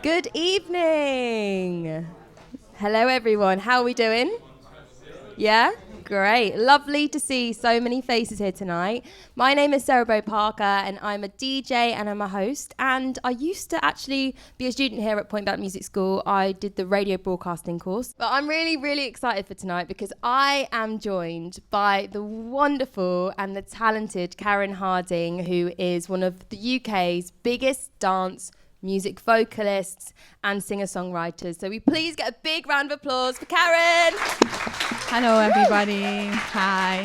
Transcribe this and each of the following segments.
Good evening. Hello, everyone. How are we doing? Yeah? Great. Lovely to see so many faces here tonight. My name is Sarah Bo Parker, and I'm a DJ and I'm a host. And I used to actually be a student here at Point Blank Music School. I did the radio broadcasting course. But I'm really, really excited for tonight because I am joined by the wonderful and the talented Karen Harding, who is one of the UK's biggest dance music vocalists and singer-songwriters. So we please get a big round of applause for Karen. Hello, everybody. Hi.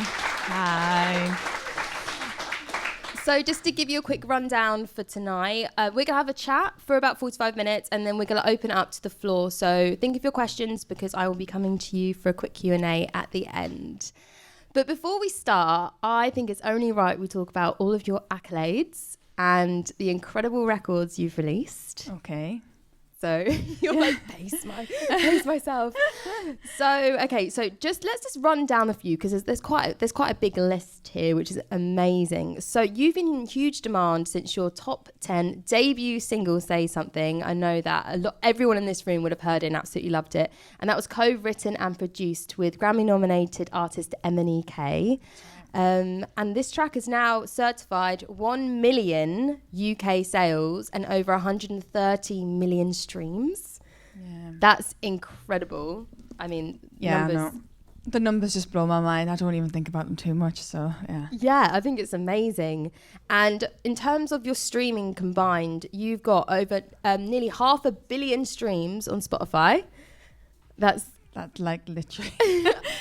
So just to give you a quick rundown for tonight, we're going to have a chat for about 45 minutes and then we're going to open it up to the floor. So think of your questions because I will be coming to you for a quick Q&A at the end. But before we start, I think it's only right we talk about all of your accolades and the incredible records you've released. Okay. So you're like, pace myself. So, okay, so let's just run down a few because there's quite a big list here, which is amazing. So you've been in huge demand since your top 10 debut single, Say Something. I know that everyone in this room would have heard it and absolutely loved it. And that was co-written and produced with Grammy-nominated artist MNEK. And this track is now certified 1 million UK sales and over 130 million streams. Yeah. That's incredible. I mean, numbers. No. The numbers just blow my mind. I don't even think about them too much, so yeah. Yeah, I think it's amazing. And in terms of your streaming combined, you've got over nearly 500 million streams on Spotify. That's like literally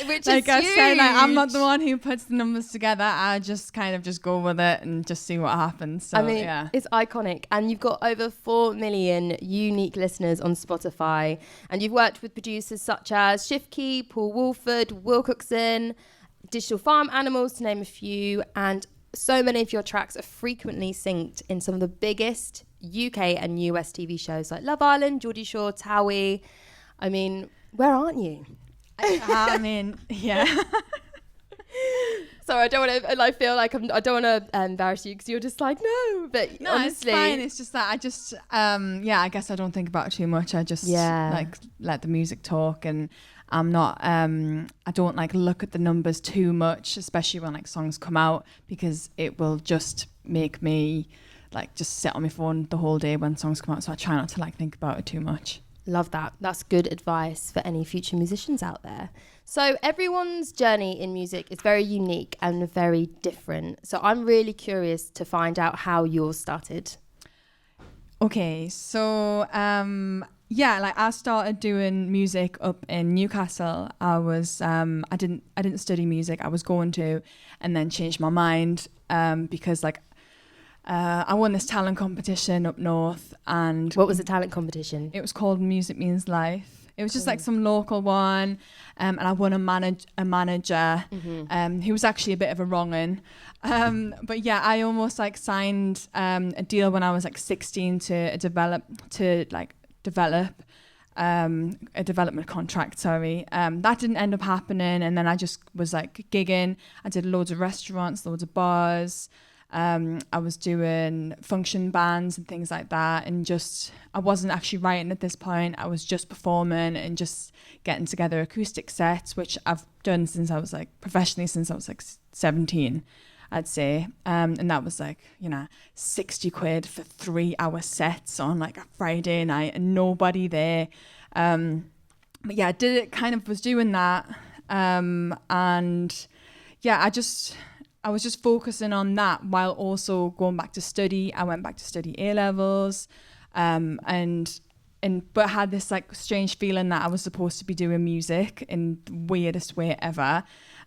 which like is I huge. said, like, I'm not the one who puts the numbers together. I just kind of just go with it and just see what happens. So, I mean, yeah, it's iconic. And you've got over 4 million unique listeners on Spotify. And you've worked with producers such as Shifkey, Paul Wolford, Will Cookson, Digital Farm Animals, to name a few. And so many of your tracks are frequently synced in some of the biggest UK and US TV shows like Love Island, Geordie Shore, Towie. I mean, where aren't you? I mean, yeah. So I don't want to. I feel like I don't want to embarrass you because you're just like no. But no, honestly, it's fine. It's just that I just I guess I don't think about it too much. I just like let the music talk, and I'm not. I don't like look at the numbers too much, especially when like songs come out, because it will just make me like just sit on my phone the whole day when songs come out. So I try not to like think about it too much. Love that. That's good advice for any future musicians out there. So everyone's journey in music is very unique and very different. So I'm really curious to find out how yours started. Okay, so like I started doing music up in Newcastle. I was I didn't study music. I was going to, and then changed my mind because like I won this talent competition up north. And what was the talent competition? It was called Music Means Life. It was just like some local one, and I won a manager who was actually a bit of a wrong-un. But yeah, I almost like signed a deal when I was like 16 to develop a development contract, that didn't end up happening, and then I just was like gigging. I did loads of restaurants, loads of bars. I was doing function bands and things like that, and just I wasn't actually writing at this point. I was just performing and just getting together acoustic sets, which I've done since I was like professionally since I was like 17, I'd say. And that was like, 60 quid for 3-hour sets on like a Friday night and nobody there. But yeah, was doing that. And yeah, I was just focusing on that while also going back to study. I went back to study A-levels, but had this like strange feeling that I was supposed to be doing music in the weirdest way ever.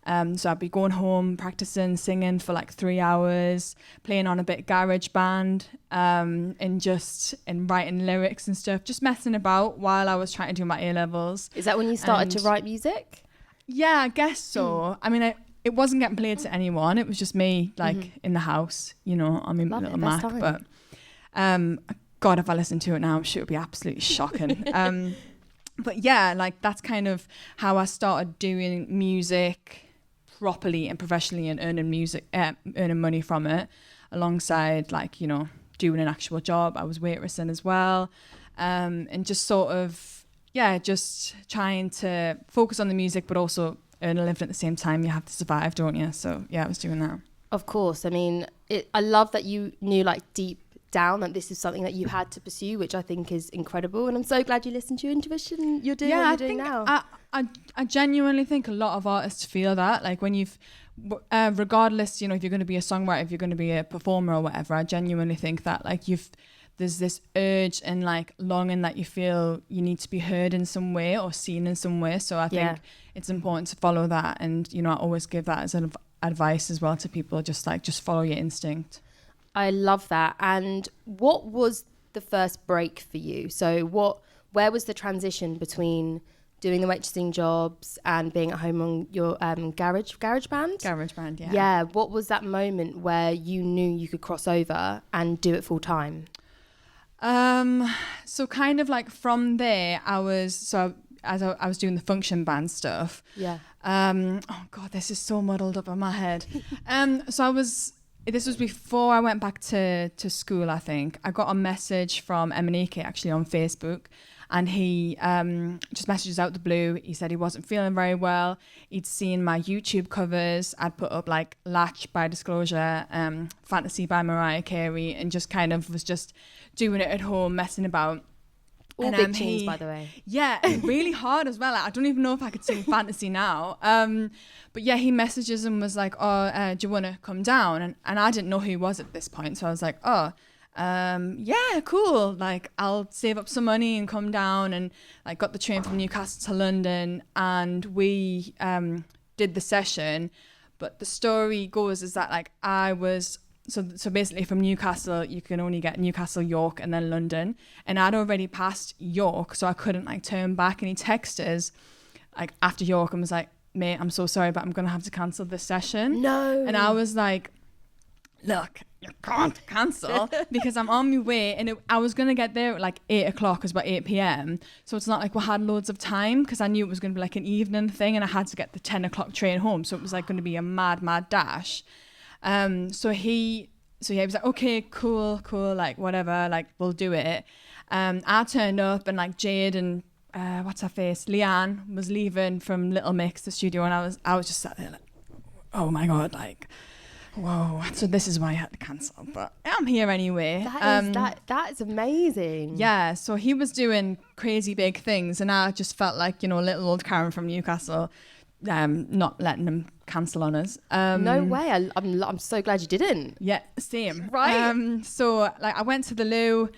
So I'd be going home, practicing, singing for like 3 hours, playing on a bit garage band, and writing lyrics and stuff, just messing about while I was trying to do my A-levels. Is that when you started to write music? Yeah, I guess so. I mean, it wasn't getting played to anyone. It was just me, like, in the house, on my little Mac. But God, if I listen to it now, I'm sure it'll be absolutely shocking. But yeah, like, that's kind of how I started doing music properly and professionally and earning money from it, alongside, like, doing an actual job. I was waitressing as well. and just sort of, just trying to focus on the music, but also earn a living at the same time. You have to survive, don't you? So I was doing that. Of course. I mean, I love that you knew like deep down that this is something that you had to pursue, which I think is incredible. And I'm so glad you listened to your intuition. You're doing what you're doing now. I genuinely think a lot of artists feel that, like when you've, regardless, if you're going to be a songwriter, if you're going to be a performer or whatever, I genuinely think that like there's this urge and like longing that you feel you need to be heard in some way or seen in some way. So I think it's important to follow that. And, I always give that as advice as well to people, just follow your instinct. I love that. And what was the first break for you? So where was the transition between doing the waitressing jobs and being at home on your garage band? Garage band, yeah. Yeah. What was that moment where you knew you could cross over and do it full time? So kind of like from there, I was doing the function band stuff. Yeah. Oh God, this is so muddled up in my head. This was before I went back to school, I think. I got a message from MNEK actually on Facebook, and he just messages out the blue. He said he wasn't feeling very well. He'd seen my YouTube covers. I'd put up like Latch by Disclosure, Fantasy by Mariah Carey, and just kind of was just doing it at home, messing about. All and, big tunes, by the way. Yeah, really hard as well. I don't even know if I could sing Fantasy now. But yeah, he messages and was like, do you want to come down? And I didn't know who he was at this point. So I was like, yeah, cool. Like, I'll save up some money and come down. And like got the train from Newcastle to London. And we did the session. But the story goes is that like I was... So basically from Newcastle, you can only get Newcastle, York, and then London. And I'd already passed York, so I couldn't like turn back. And he texted us like after York and was like, mate, I'm so sorry, but I'm going to have to cancel this session. No. And I was like, look, you can't cancel because I'm on my way. And I was going to get there at like 8 o'clock, it was about 8 p.m. So it's not like we had loads of time because I knew it was going to be like an evening thing and I had to get the 10 o'clock train home. So it was like going to be a mad dash. So he was like, okay, cool, like whatever, like we'll do it. I turned up and like Jade and what's her face, Leanne was leaving from Little Mix, the studio, and I was just sat there like, oh my God, like, whoa. So this is why I had to cancel, but I'm here anyway. That is amazing. Yeah. So he was doing crazy big things, and I just felt like little old Karen from Newcastle. Not letting them cancel on us. No way. I'm so glad you didn't. Yeah, same. Right. So like I went to the loo,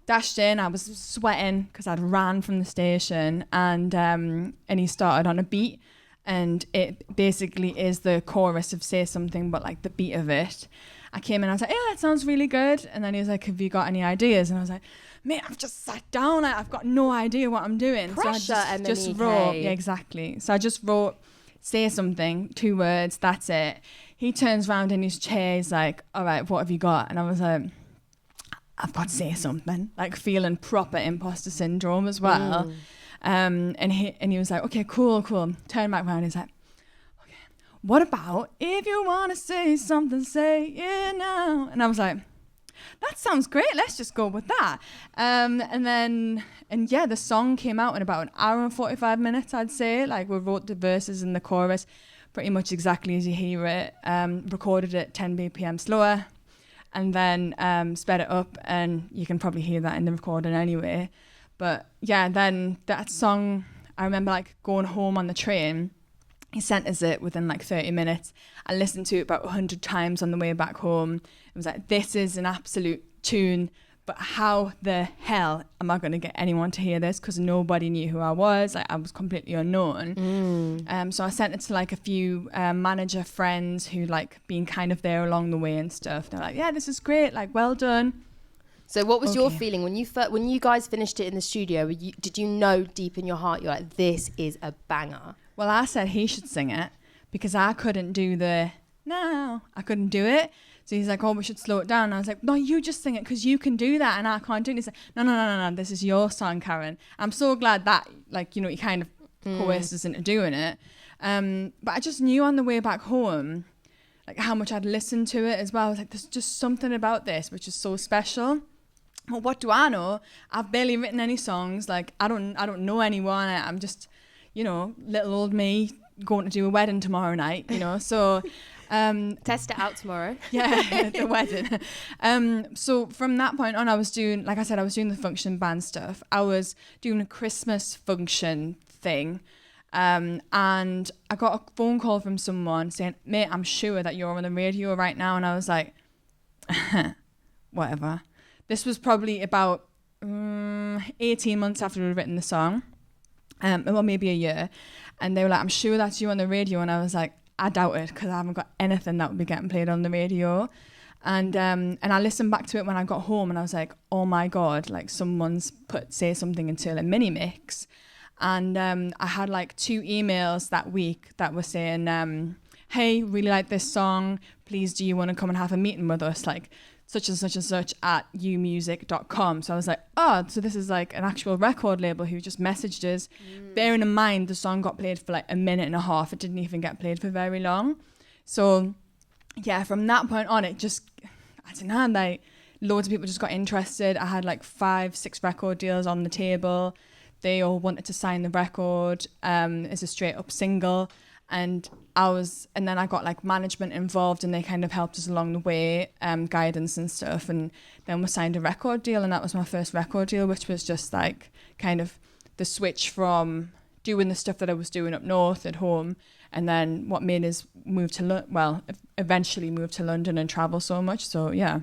dashed in. I was sweating because I'd ran from the station, and he started on a beat, and it basically is the chorus of Say Something, but like the beat of it. I came in, I was like, yeah, that sounds really good. And then he was like, have you got any ideas? And I was like, mate, I've just sat down. I've got no idea what I'm doing. Pressure, so I just MNEK. wrote, yeah, exactly. So I just wrote, Say Something, 2 words, that's it. He turns around in his chair, he's like, all right, what have you got? And I was like, I've got to say something, like feeling proper imposter syndrome as well. And he was like, okay, cool. Turn back around, he's like, okay, what about if you want to say something, say it now? And I was like, that sounds great, let's just go with that. And the song came out in about an hour and 45 minutes, I'd say. Like, we wrote the verses and the chorus pretty much exactly as you hear it, recorded it 10 BPM slower, and then sped it up, and you can probably hear that in the recording anyway. But yeah, then that song, I remember like going home on the train. He sent us it within like 30 minutes. I listened to it about 100 times on the way back home. It was like, this is an absolute tune, but how the hell am I going to get anyone to hear this? Because nobody knew who I was. Like, I was completely unknown. So I sent it to like a few manager friends who like been kind of there along the way and stuff. They're like, yeah, this is great. Like, well done. So what was your feeling when you guys finished it in the studio? Did you know deep in your heart, you're like, this is a banger? Well, I said he should sing it because I couldn't do I couldn't do it. So he's like, oh, we should slow it down. And I was like, no, you just sing it because you can do that and I can't do it. He's like, no, this is your song, Karen. I'm so glad that, like, he kind of coerced us into doing it. But I just knew on the way back home, like, how much I'd listened to it as well. I was like, there's just something about this which is so special. well, what do I know? I've barely written any songs. Like, I don't know anyone. I'm just, little old me going to do a wedding tomorrow night, so test it out tomorrow. Yeah, the wedding. So from that point on, I was doing, like I said, I was doing the function band stuff. I was doing a Christmas function thing, and I got a phone call from someone saying, mate, I'm sure that you're on the radio right now. And I was like, whatever. This was probably about 18 months after we'd written the song, well, maybe a year. And they were like, I'm sure that's you on the radio. And I was like, I doubt it, because I haven't got anything that would be getting played on the radio. And I listened back to it when I got home, and I was like, oh my God, like someone's say something into a mini mix. And I had like 2 emails that week that were saying, hey, really like this song. Please, do you want to come and have a meeting with us? Like, such and such and such at umusic.com. So I was like, oh, so this is like an actual record label who just messaged us. Bearing in mind, the song got played for like a minute and a half. It didn't even get played for very long. So yeah, from that point on, it just, I don't know, like loads of people just got interested. I had like 5-6 record deals on the table. They all wanted to sign the record as a straight up single. And then I got like management involved, and they kind of helped us along the way, guidance and stuff. And then we signed a record deal, and that was my first record deal, which was just like kind of the switch from doing the stuff that I was doing up north at home. And then what made us eventually move to London and travel so much. So yeah.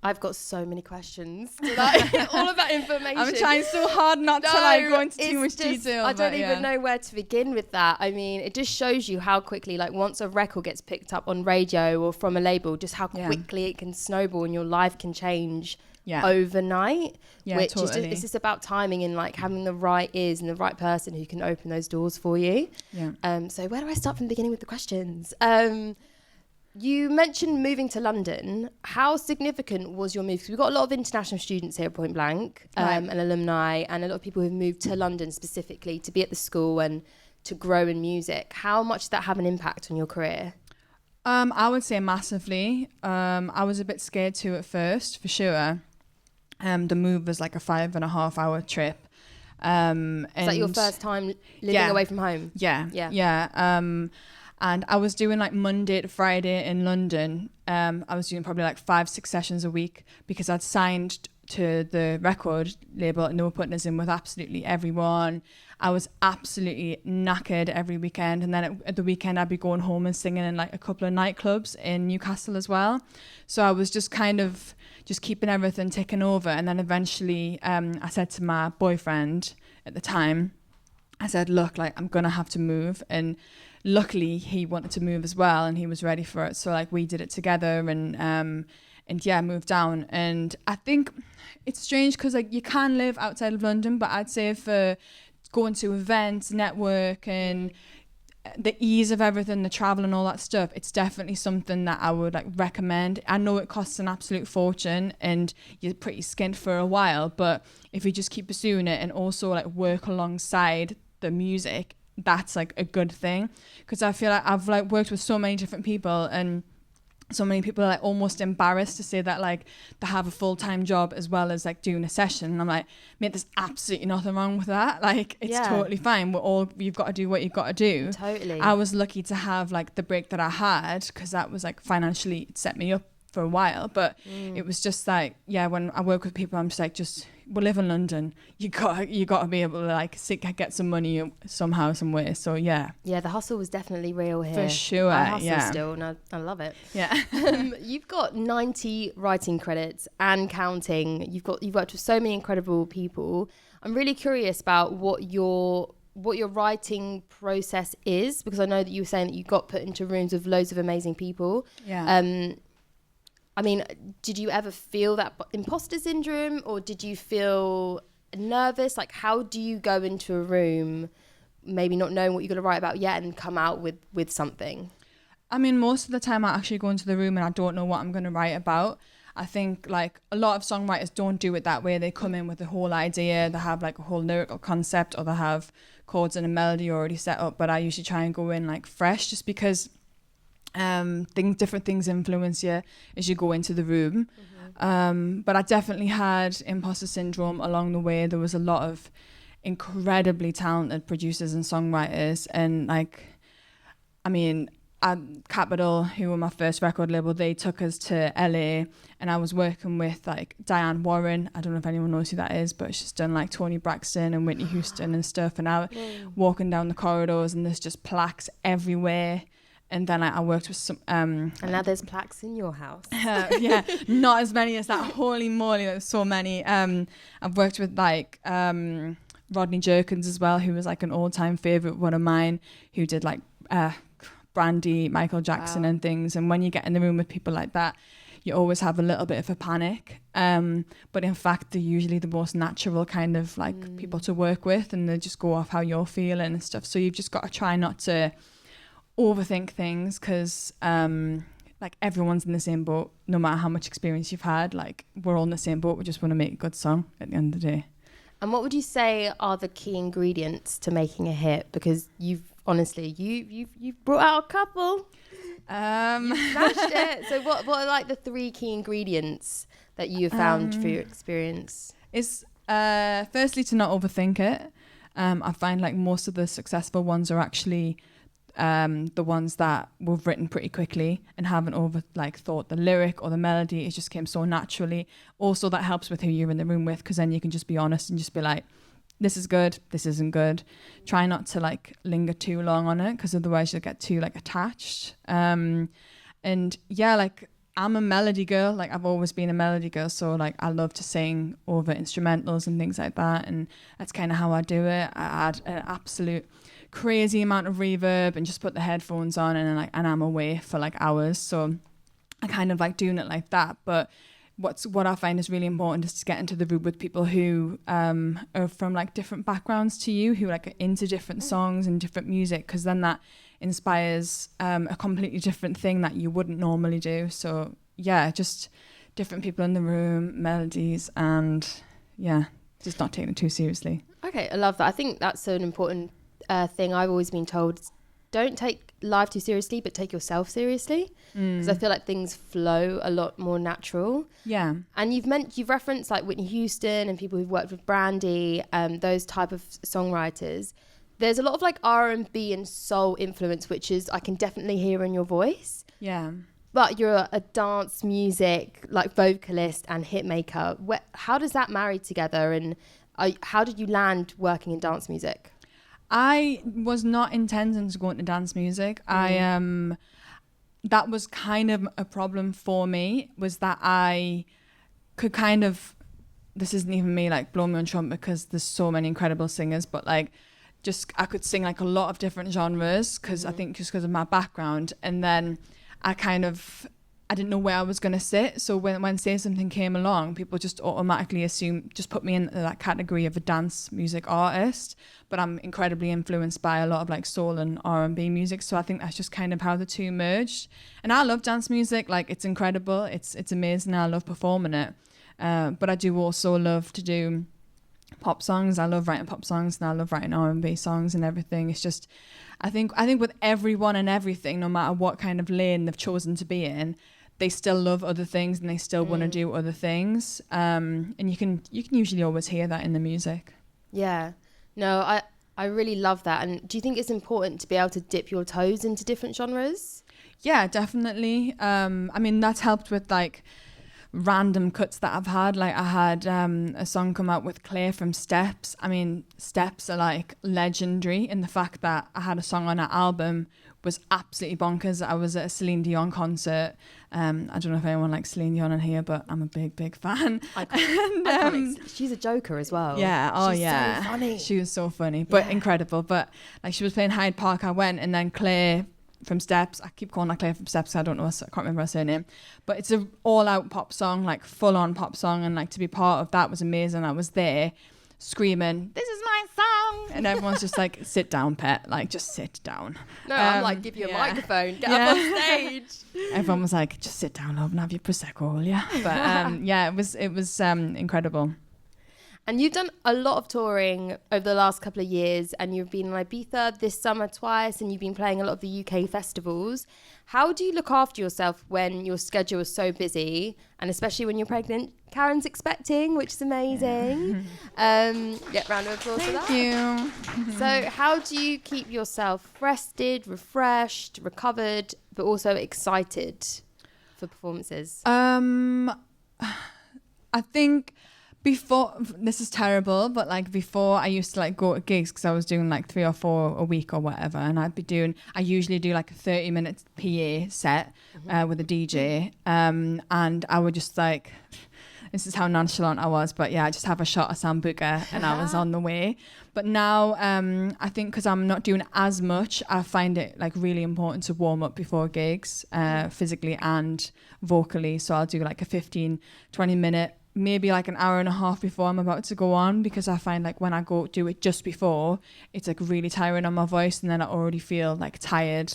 I've got so many questions to all of that information. I'm trying so hard not to go into too much detail. I don't even know where to begin with that. I mean, it just shows you how quickly, like once a record gets picked up on radio or from a label, just how quickly it can snowball and your life can change overnight. Yeah, which totally. It's just about timing and like having the right ears and the right person who can open those doors for you. Yeah. So where do I start from the beginning with the questions? You mentioned moving to London. How significant was your move? Because we've got a lot of international students here at Point Blank, and alumni, and a lot of people who've moved to London specifically to be at the school and to grow in music. How much did that have an impact on your career? I would say massively. I was a bit scared too at first, for sure. The move was like a 5.5-hour trip. Is that your first time living away from home? Yeah. And I was doing like Monday to Friday in London. I was doing probably like 5-6 sessions a week, because I'd signed to the record label and they were putting us in with absolutely everyone. I was absolutely knackered every weekend. And then at the weekend, I'd be going home and singing in like a couple of nightclubs in Newcastle as well. So I was just kind of just keeping everything ticking over. And then eventually I said to my boyfriend at the time, I said, look, like I'm going to have to move. And luckily he wanted to move as well, and he was ready for it. So like we did it together, and moved down. And I think it's strange because like you can live outside of London, but I'd say for going to events, network, and the ease of everything, the travel and all that stuff, it's definitely something that I would like recommend. I know it costs an absolute fortune and you're pretty skint for a while, but if you just keep pursuing it and also like work alongside the music, that's like a good thing. Because I feel like I've like worked with so many different people, and so many people are like almost embarrassed to say that like they have a full-time job as well as like doing a session. And I'm like, mate, there's absolutely nothing wrong with that. Like it's totally fine. You've got to do what you've got to do. Totally. I was lucky to have like the break that I had, because that was like financially, it set me up for a while. But it was just like, when I work with people, I'm just like, we live in London. You got to be able to like get some money somehow, some way. So yeah, the hustle was definitely real here. For sure. I hustle still, and I love it. Yeah. You've got 90 writing credits and counting. You've worked with so many incredible people. I'm really curious about what your writing process is, because I know that you were saying that you got put into rooms with loads of amazing people. Yeah. I mean, did you ever feel that imposter syndrome, or did you feel nervous? Like, how do you go into a room, maybe not knowing what you're going to write about yet, and come out with something? I mean, most of the time I actually go into the room and I don't know what I'm going to write about. I think like a lot of songwriters don't do it that way. They come in with a whole idea, they have like a whole lyrical concept, or they have chords and a melody already set up. But I usually try and go in like fresh, just because different things influence you as you go into the room. But I definitely had imposter syndrome along the way. There was a lot of incredibly talented producers and songwriters, and like, I mean, Capital, who were my first record label, they took us to LA, and I was working with like Diane Warren. I don't know if anyone knows who that is, but she's done like Toni Braxton and Whitney Houston and stuff. And I walking down the corridors, and there's just plaques everywhere. And then I worked with some... and now there's plaques in your house. Yeah, not as many as that. Holy moly, there's so many. I've worked with like Rodney Jerkins as well, who was like an all-time favourite one of mine, who did like Brandy, Michael Jackson and things. And when you get in the room with people like that, you always have a little bit of a panic. But in fact, they're usually the most natural kind of like people to work with, and they just go off how you're feeling and stuff. So you've just got to try not to overthink things, because like everyone's in the same boat. No matter how much experience you've had, like we're all in the same boat. We just want to make a good song at the end of the day. And what would you say are the key ingredients to making a hit? Because you've brought out a couple. You smashed it. So what are like the 3 key ingredients that you have found through your experience? It's firstly to not overthink it. I find like most of the successful ones are actually the ones that were written pretty quickly and haven't thought the lyric or the melody. It just came so naturally. Also, that helps with who you're in the room with, because then you can just be honest and just be like, this is good, this isn't good. Try not to like linger too long on it, because otherwise you'll get too like attached. And yeah, like I'm a melody girl. Like I've always been a melody girl, so like I love to sing over instrumentals and things like that, and that's kind of how I do it. I add an absolute crazy amount of reverb and just put the headphones on, and I'm away for like hours. So I kind of like doing it like that. But what I find is really important is to get into the room with people who are from like different backgrounds to you, who like are into different songs and different music, because then that inspires a completely different thing that you wouldn't normally do. So yeah, just different people in the room, melodies, and yeah, just not taking it too seriously. Okay, I love that. I think that's an important thing I've always been told. Don't take life too seriously, but take yourself seriously, because I feel like things flow a lot more natural. Yeah. And you've referenced like Whitney Houston and people who've worked with Brandy, those type of songwriters. There's a lot of like R&B and soul influence, which is I can definitely hear in your voice. Yeah. But you're a dance music like vocalist and hit maker. How does that marry together, and how did you land working in dance music? I was not intending to go into dance music. That was kind of a problem for me, was that I could kind of, this isn't even me like blowing my own trumpet, because there's so many incredible singers, but like just I could sing like a lot of different genres, because I think just because of my background. And then I didn't know where I was going to sit. So when Say Something came along, people just automatically just put me in that category of a dance music artist. But I'm incredibly influenced by a lot of like soul and R&B music. So I think that's just kind of how the two merged. And I love dance music. Like it's incredible. It's amazing. I love performing it. But I do also love to do pop songs. I love writing pop songs, and I love writing R&B songs and everything. It's just, I think with everyone and everything, no matter what kind of lane they've chosen to be in, they still love other things and they still want to do other things. And you can usually always hear that in the music. Yeah. No, I really love that. And do you think it's important to be able to dip your toes into different genres? Yeah, definitely. I mean, that's helped with like random cuts that I've had. Like I had a song come out with Claire from Steps. I mean, Steps are like legendary in the fact that I had a song on that album was absolutely bonkers. I was at a Celine Dion concert. I don't know if anyone likes Celine Dion in here, but I'm a big fan. She's a joker as well. Yeah. Oh, She's yeah. so funny. She was so funny, but incredible. But like she was playing Hyde Park. I went, and then Claire from Steps. I keep calling her Claire from Steps. I don't know. I can't remember her surname. But it's an all-out pop song, like full-on pop song, and like to be part of that was amazing. I was there screaming, "This is my song!" And everyone's just like, "Sit down, pet. Like, just sit down." No, I'm like, give you a microphone, get up on stage. Everyone was like, "Just sit down, love, and have your prosecco, will ya?" But it was incredible. And you've done a lot of touring over the last couple of years, and you've been in Ibiza this summer twice, and you've been playing a lot of the UK festivals. How do you look after yourself when your schedule is so busy, and especially when you're pregnant? Karen's expecting, which is amazing. Get round of applause for that. Thank you. So how do you keep yourself rested, refreshed, recovered, but also excited for performances? I think before, this is terrible, but like before I used to like go to gigs because I was doing like 3 or 4 a week or whatever, and I usually do like a 30-minute PA set with a DJ, and I would just like, this is how nonchalant I was, but yeah, I just have a shot of Sambuca and I was on the way. But now I think because I'm not doing as much, I find it like really important to warm up before gigs, physically and vocally. So I'll do like a 15-20 minute, maybe like an hour and a half before I'm about to go on, because I find like when I go do it just before, it's like really tiring on my voice, and then I already feel like tired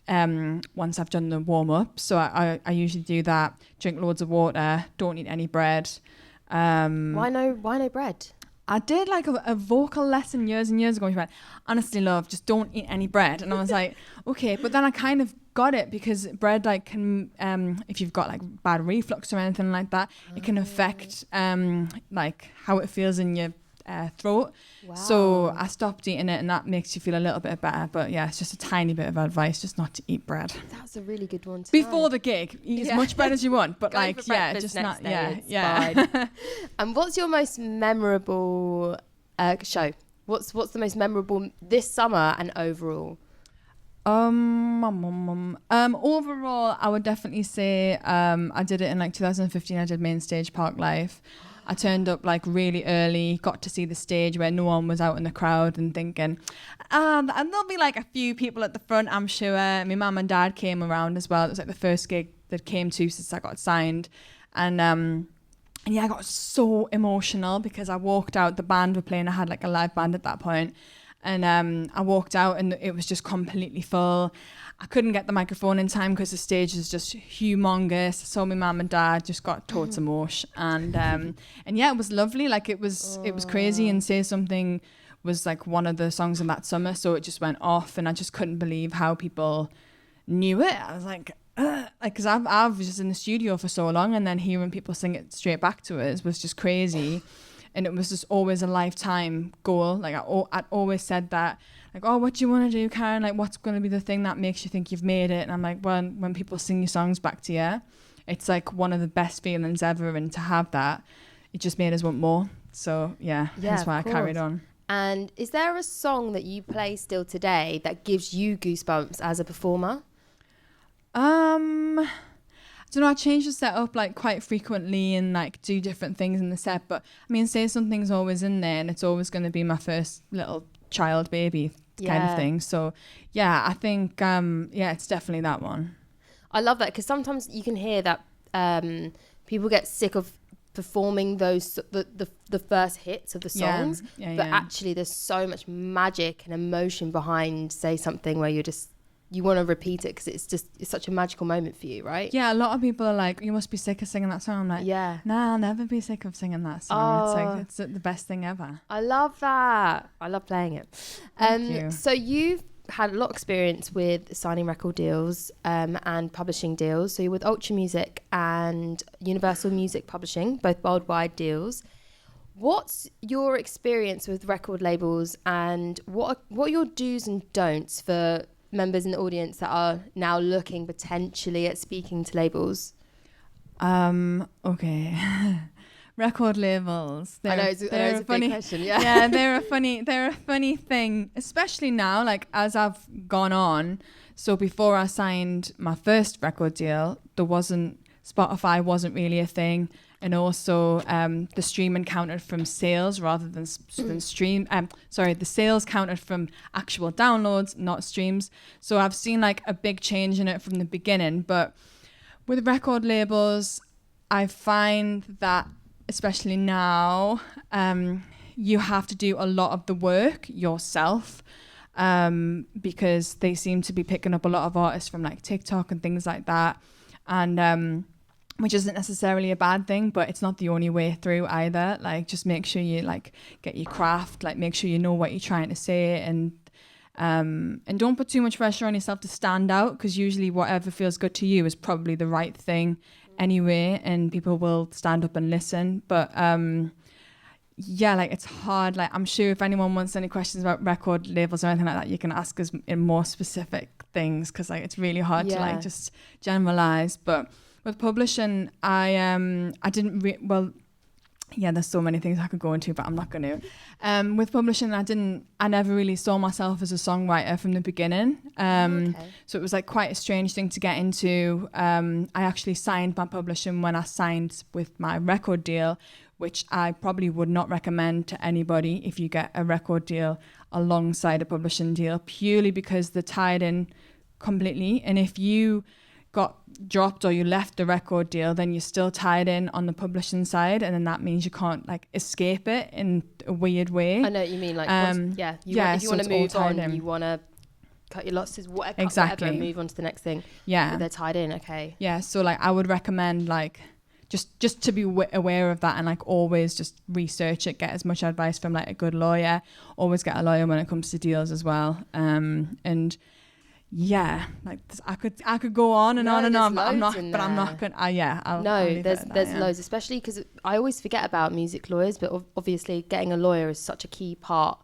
once I've done the warm up. So I usually do that, drink loads of water, don't eat any bread. Why no bread? I did like a vocal lesson years and years ago. She went, honestly, love, just don't eat any bread. And I was like, okay. But then I kind of got it, because bread like can, if you've got like bad reflux or anything like that, it can affect like how it feels in your throat. Wow. So I stopped eating it, and that makes you feel a little bit better. But yeah, it's just a tiny bit of advice, just not to eat bread. That's a really good one to before know. the gig. Eat as much bread as you want, but like just not. Day, Yeah. And what's your most memorable show? What's the most memorable this summer and overall? Overall, I would definitely say I did it in like 2015. I did Main Stage Park Live. I turned up like really early, got to see the stage where no one was out in the crowd, and thinking, and there'll be like a few people at the front, I'm sure. My mum and dad came around as well. It was like the first gig that came to since I got signed. And yeah, I got so emotional because I walked out, the band were playing, I had like a live band at that point. And I walked out and it was just completely full. I couldn't get the microphone in time because the stage is just humongous. So my mum and dad just got totes emotion, and yeah, it was lovely. Like it was crazy. And Say Something was like one of the songs in that summer, so it just went off, and I just couldn't believe how people knew it. I was like, because I've was just in the studio for so long, and then hearing people sing it straight back to us was just crazy. And it was just always a lifetime goal. Like I'd always said that, like, oh, what do you want to do, Karen? Like, what's going to be the thing that makes you think you've made it? And I'm like, well, when people sing your songs back to you, it's like one of the best feelings ever. And to have that, it just made us want more. So yeah, that's why I carried on. And is there a song that you play still today that gives you goosebumps as a performer? I don't know, I change the setup like quite frequently and like do different things in the set, but I mean, Say Something's always in there, and it's always going to be my first little child baby kind of thing. So yeah, I think it's definitely that one. I love that, because sometimes you can hear that people get sick of performing those the first hits of the songs, but actually there's so much magic and emotion behind Say Something, where you want to repeat it because it's such a magical moment for you, right? Yeah, a lot of people are like, you must be sick of singing that song. I'm like, nah, I'll never be sick of singing that song. It's like, it's the best thing ever. I love that. I love playing it. Thank you. So you've had a lot of experience with signing record deals and publishing deals. So you're with Ultra Music and Universal Music Publishing, both worldwide deals. What's your experience with record labels, and what are your do's and don'ts for members in the audience that are now looking potentially at speaking to labels? Okay. Record labels. I know it's a funny, big question. Yeah. Yeah, they're a funny thing, especially now, like as I've gone on. So before I signed my first record deal, Spotify wasn't really a thing. And also the streaming counted from sales rather than stream. The sales counted from actual downloads, not streams. So I've seen like a big change in it from the beginning. But with record labels, I find that especially now, you have to do a lot of the work yourself, because they seem to be picking up a lot of artists from like TikTok and things like that. And which isn't necessarily a bad thing, but it's not the only way through either. Like, just make sure you like get your craft, like make sure you know what you're trying to say, and don't put too much pressure on yourself to stand out, because usually whatever feels good to you is probably the right thing anyway, and people will stand up and listen. But yeah, like it's hard. Like, I'm sure if anyone wants any questions about record labels or anything like that, you can ask us in more specific things, because like it's really hard to like just generalize. But with publishing, I didn't there's so many things I could go into, but I'm not going to. With publishing, I never really saw myself as a songwriter from the beginning. So it was like quite a strange thing to get into. I actually signed my publishing when I signed with my record deal, which I probably would not recommend to anybody if you get a record deal alongside a publishing deal, purely because they're tied in completely. And if you got dropped or you left the record deal, then you're still tied in on the publishing side, and then that means you can't like escape it in a weird way. I know what you mean. Like, if you want to move on, you want to cut your losses, whatever, and move on to the next thing. Yeah, but they're tied in. Okay. Yeah, so like I would recommend like just to be aware of that, and like always just research it, get as much advice from like a good lawyer. Always get a lawyer when it comes to deals as well. And yeah, like I could go on and on and on, but I'm not going to. There's loads, especially because I always forget about music lawyers, but obviously getting a lawyer is such a key part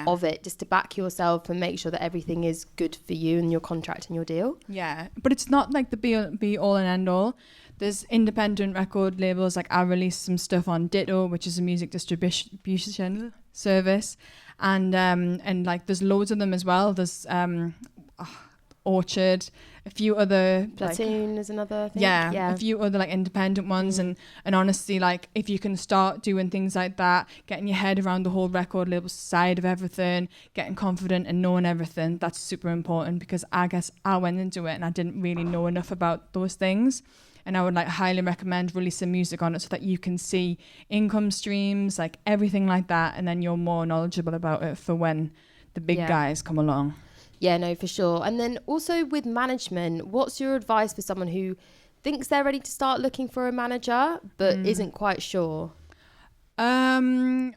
of it, just to back yourself and make sure that everything is good for you and your contract and your deal. Yeah, but it's not like the be all and end all. There's independent record labels. Like I released some stuff on Ditto, which is a music distribution service, and like there's loads of them as well. There's Orchard, a few other Platoon is another thing. Yeah, a few other like independent ones, and honestly, like if you can start doing things like that, getting your head around the whole record label side of everything, getting confident and knowing everything, that's super important, because I guess I went into it and I didn't really know enough about those things. And I would like highly recommend releasing music on it so that you can see income streams, like everything like that, and then you're more knowledgeable about it for when the big guys come along. Yeah, no, for sure. And then also with management, what's your advice for someone who thinks they're ready to start looking for a manager but isn't quite sure? I'd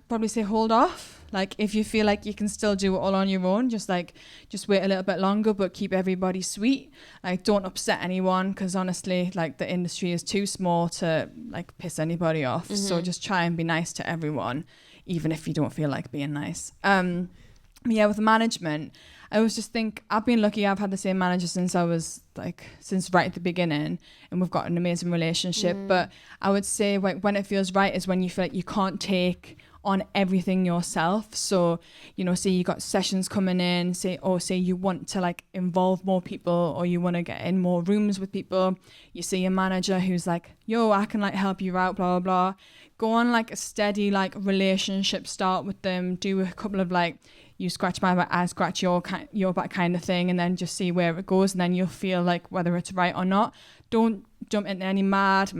probably say hold off. Like if you feel like you can still do it all on your own, just wait a little bit longer, but keep everybody sweet. Like don't upset anyone, because honestly, like the industry is too small to like piss anybody off. Mm-hmm. So just try and be nice to everyone, even if you don't feel like being nice. Yeah, with management, I always just think I've been lucky. I've had the same manager since right at the beginning, and we've got an amazing relationship. But I would say like when it feels right is when you feel like you can't take on everything yourself. So, say you got sessions coming in, say you want to like involve more people, or you want to get in more rooms with people. You see a manager who's like, yo, I can like help you out, blah, blah, blah. Go on like a steady like relationship start with them. Do a couple of like, you scratch my back, I scratch your back kind of thing, and then just see where it goes, and then you'll feel like whether it's right or not. Don't jump into any mad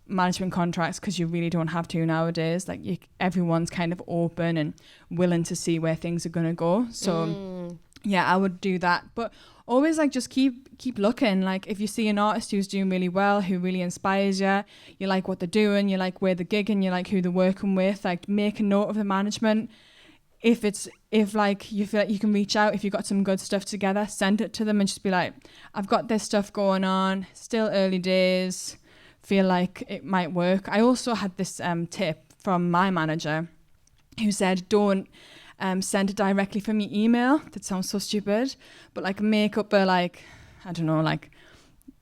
management contracts, because you really don't have to nowadays. Like everyone's kind of open and willing to see where things are going to go. So yeah, I would do that. But always like just keep looking. Like if you see an artist who's doing really well, who really inspires you, you like what they're doing, you like where they're gigging, you like who they're working with, like make a note of the management. If like you feel like you can reach out, if you've got some good stuff together, send it to them and just be like, I've got this stuff going on, still early days, feel like it might work. I also had this tip from my manager who said, don't send it directly from your email. That sounds so stupid, but like make up a like,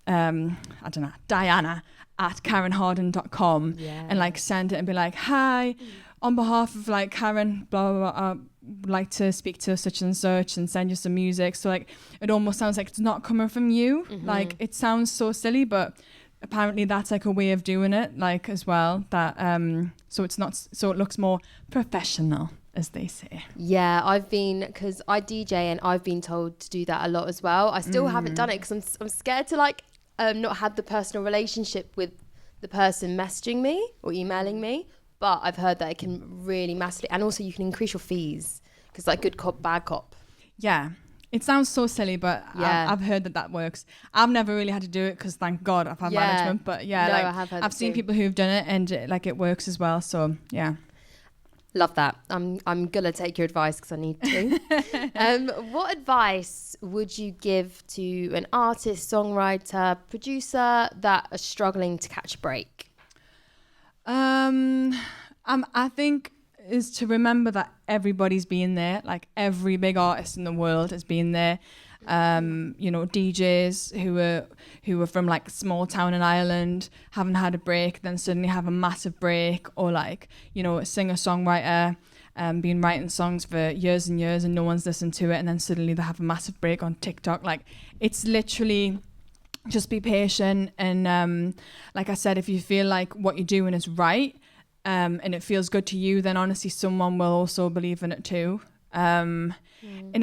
Diana at KarenHarden.com and like send it and be like, hi, on behalf of like Karen, blah, blah, blah, would like to speak to such and such and send you some music. So like it almost sounds like it's not coming from you. Like it sounds so silly, but apparently that's like a way of doing it, like as well, that so it looks more professional, as they say. Yeah, because I DJ and I've been told to do that a lot as well. I still haven't done it because I'm scared to like not have the personal relationship with the person messaging me or emailing me. But I've heard that it can really massively, and also you can increase your fees because like good cop, bad cop. Yeah. It sounds so silly, but I've heard that works. I've never really had to do it because thank God I've had management. But no, I have had I've seen people who've done it and it works as well. So yeah. Love that. I'm gonna take your advice because I need to. What advice would you give to an artist, songwriter, producer that are struggling to catch a break? I think is to remember that everybody's been there. Like every big artist in the world has been there. DJs who were from like small town in Ireland, haven't had a break, then suddenly have a massive break, or like, a singer-songwriter been writing songs for years and years and no one's listened to it, and then suddenly they have a massive break on TikTok. Like, it's literally just be patient, and like I said, if you feel like what you're doing is right, and it feels good to you, then honestly someone will also believe in it too. And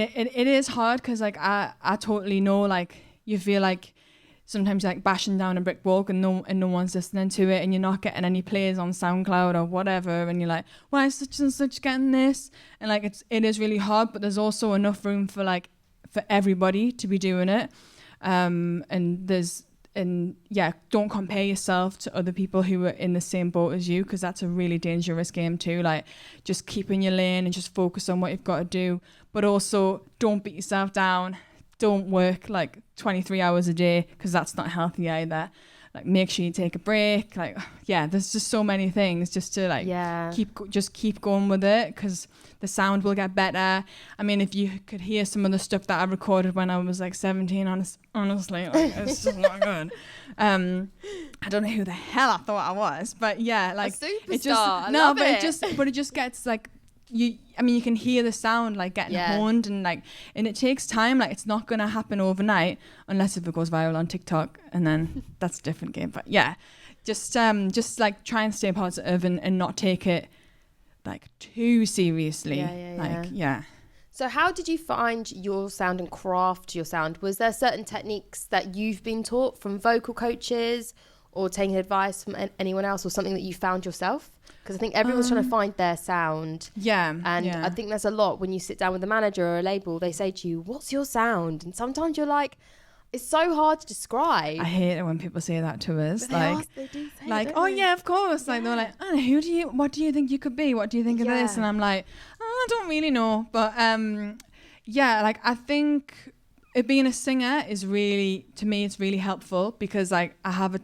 it is hard because like I totally know, like, you feel like sometimes you're like bashing down a brick wall and no one's listening to it, and you're not getting any plays on SoundCloud or whatever, and you're like, why is such and such getting this? And like it is really hard, but there's also enough room for everybody to be doing it. Don't compare yourself to other people who are in the same boat as you, because that's a really dangerous game too. Like, just keep in your lane and just focus on what you've got to do, but also don't beat yourself down. Don't work like 23 hours a day, because that's not healthy either. Like, make sure you take a break. Like, there's just so many things just to keep going with it, because the sound will get better. I mean, if you could hear some of the stuff that I recorded when I was like 17, honestly, like, it's just not good. I don't know who the hell I thought I was, but yeah, like, a superstar. It just gets like, you can hear the sound like getting honed, and it takes time. Like, it's not gonna happen overnight unless if it goes viral on TikTok, and then that's a different game. But yeah, just like try and stay positive and not take it like too seriously. So how did you find your sound and craft your sound? Was there certain techniques that you've been taught from vocal coaches, or taking advice from anyone else, or something that you found yourself? Because I think everyone's trying to find their sound. I think there's a lot when you sit down with a manager or a label, they say to you, what's your sound? And sometimes you're like, it's so hard to describe. I hate it when people say that to us. But they do say like, it, oh yeah, of course. Like, they're like, oh, what do you think you could be? What do you think of this? And I'm like, I don't really know. But like, I think it being a singer is really, to me, it's really helpful, because like I have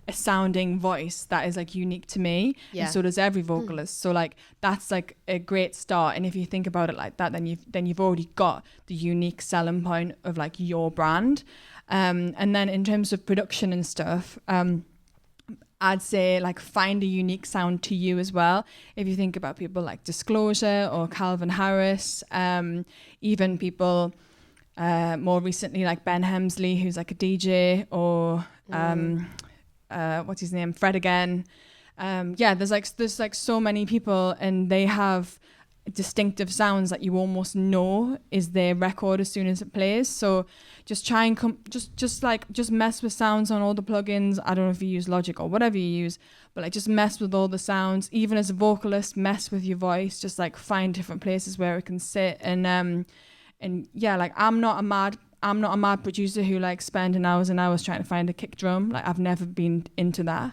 a sounding voice that is like unique to me, and so does every vocalist. So like, that's like a great start. And if you think about it like that, then you've already got the unique selling point of like your brand. And then in terms of production and stuff, I'd say like find a unique sound to you as well. If you think about people like Disclosure or Calvin Harris, even people more recently like Ben Hemsley, who's like a DJ, or what's his name, Fred again. There's like so many people, and they have distinctive sounds that you almost know is their record as soon as it plays. So just try and just mess with sounds on all the plugins. I don't know if you use Logic or whatever you use, but like just mess with all the sounds. Even as a vocalist, mess with your voice. Just like find different places where it can sit. And like, I'm not a mad producer who like spending hours and hours trying to find a kick drum. Like, I've never been into that.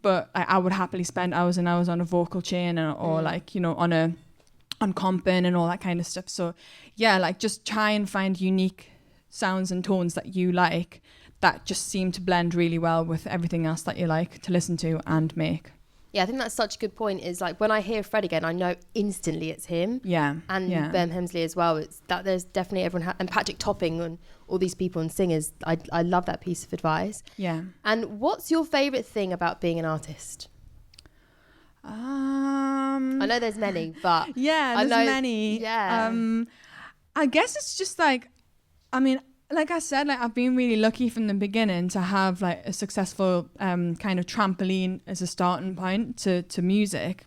But I would happily spend hours and hours on a vocal chain, or like, on comping and all that kind of stuff. So yeah, like, just try and find unique sounds and tones that you like, that just seem to blend really well with everything else that you like to listen to and make. Yeah, I think that's such a good point. Is like, when I hear Fred again, I know instantly it's him. And Ben Hemsley as well. It's that there's definitely everyone and Patrick Topping and all these people and singers. I love that piece of advice. Yeah. And what's your favourite thing about being an artist? I know there's many, but there's many. Yeah. I guess it's just like, like I said, like, I've been really lucky from the beginning to have like a successful kind of trampoline as a starting point to music.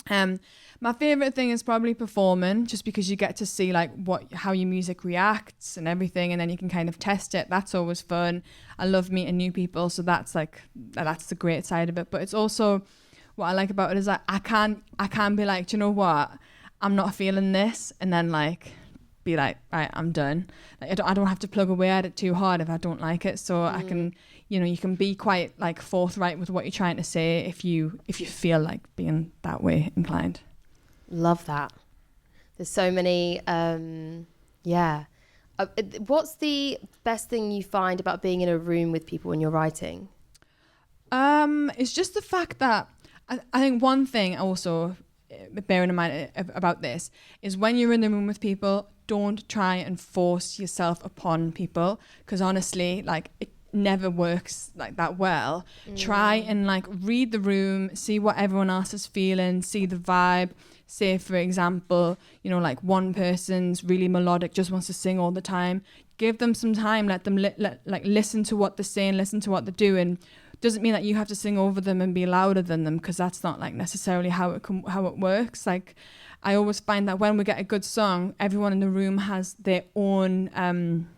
My favorite thing is probably performing, just because you get to see like how your music reacts and everything, and then you can kind of test it. That's always fun. I love meeting new people, so that's the great side of it. But it's also, what I like about it is that I can be like, do you know what, I'm not feeling this, and then like be like, right, I'm done. Like, I don't have to plug away at it too hard if I don't like it. So I can, you can be quite like forthright with what you're trying to say if you feel like being that way inclined. Love that. There's so many, what's the best thing you find about being in a room with people when you're writing? It's just the fact that I think one thing also, bearing in mind about this, is when you're in the room with people, don't try and force yourself upon people, because honestly, like, it never works like that well. Try and like read the room, see what everyone else is feeling, see the vibe. Say, for example, like one person's really melodic, just wants to sing all the time. Give them some time, let them listen to what they're saying, listen to what they're doing. Doesn't mean that you have to sing over them and be louder than them, because that's not like necessarily how it works. Like, I always find that when we get a good song, everyone in the room has their own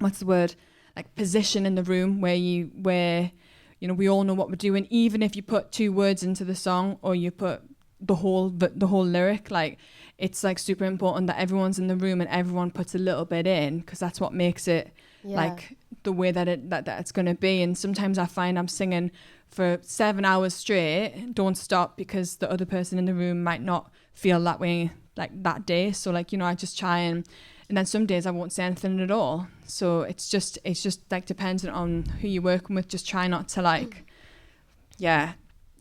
like position in the room where we all know what we're doing. Even if you put 2 words into the song, or you put the whole lyric, like, it's like super important that everyone's in the room and everyone puts a little bit in, because that's what makes it like the way that it's going to be. And sometimes I find I'm singing for 7 hours straight, don't stop, because the other person in the room might not feel that way like that day. So like, I just try and then some days I won't say anything at all. So it's just like dependent on who you're working with. Just try not to like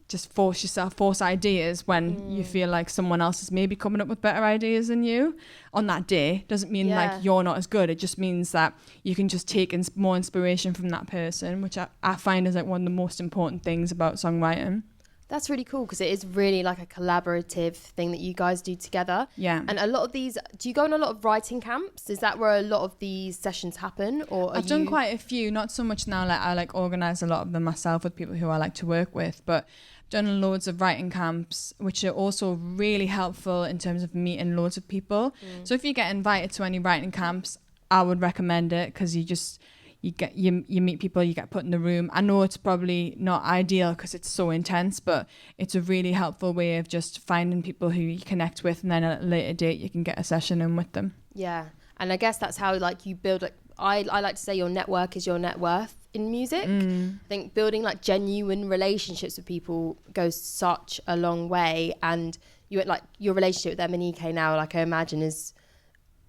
just force ideas when you feel like someone else is maybe coming up with better ideas than you on that day. Doesn't mean like you're not as good. It just means that you can just take more inspiration from that person, which I find is like one of the most important things about songwriting. That's really cool, because it is really like a collaborative thing that you guys do together. Yeah. And a lot of these, do you go on a lot of writing camps? Is that where a lot of these sessions happen? Or I've done quite a few, not so much now. Like, I like organise a lot of them myself with people who I like to work with, but done loads of writing camps, which are also really helpful in terms of meeting loads of people. So if you get invited to any writing camps, I would recommend it, because you meet people, you get put in the room. I know it's probably not ideal because it's so intense, but it's a really helpful way of just finding people who you connect with, and then at a later date you can get a session in with them. Yeah. And I guess that's how like you build, like, I like to say your network is your net worth in music. I think building like genuine relationships with people goes such a long way. And you like your relationship with MNEK now, like, I imagine is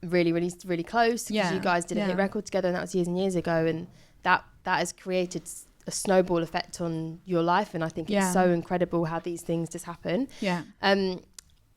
really, really, really close, because you guys did a hit record together, and that was years and years ago, and that has created a snowball effect on your life. And I think it's so incredible how these things just happen.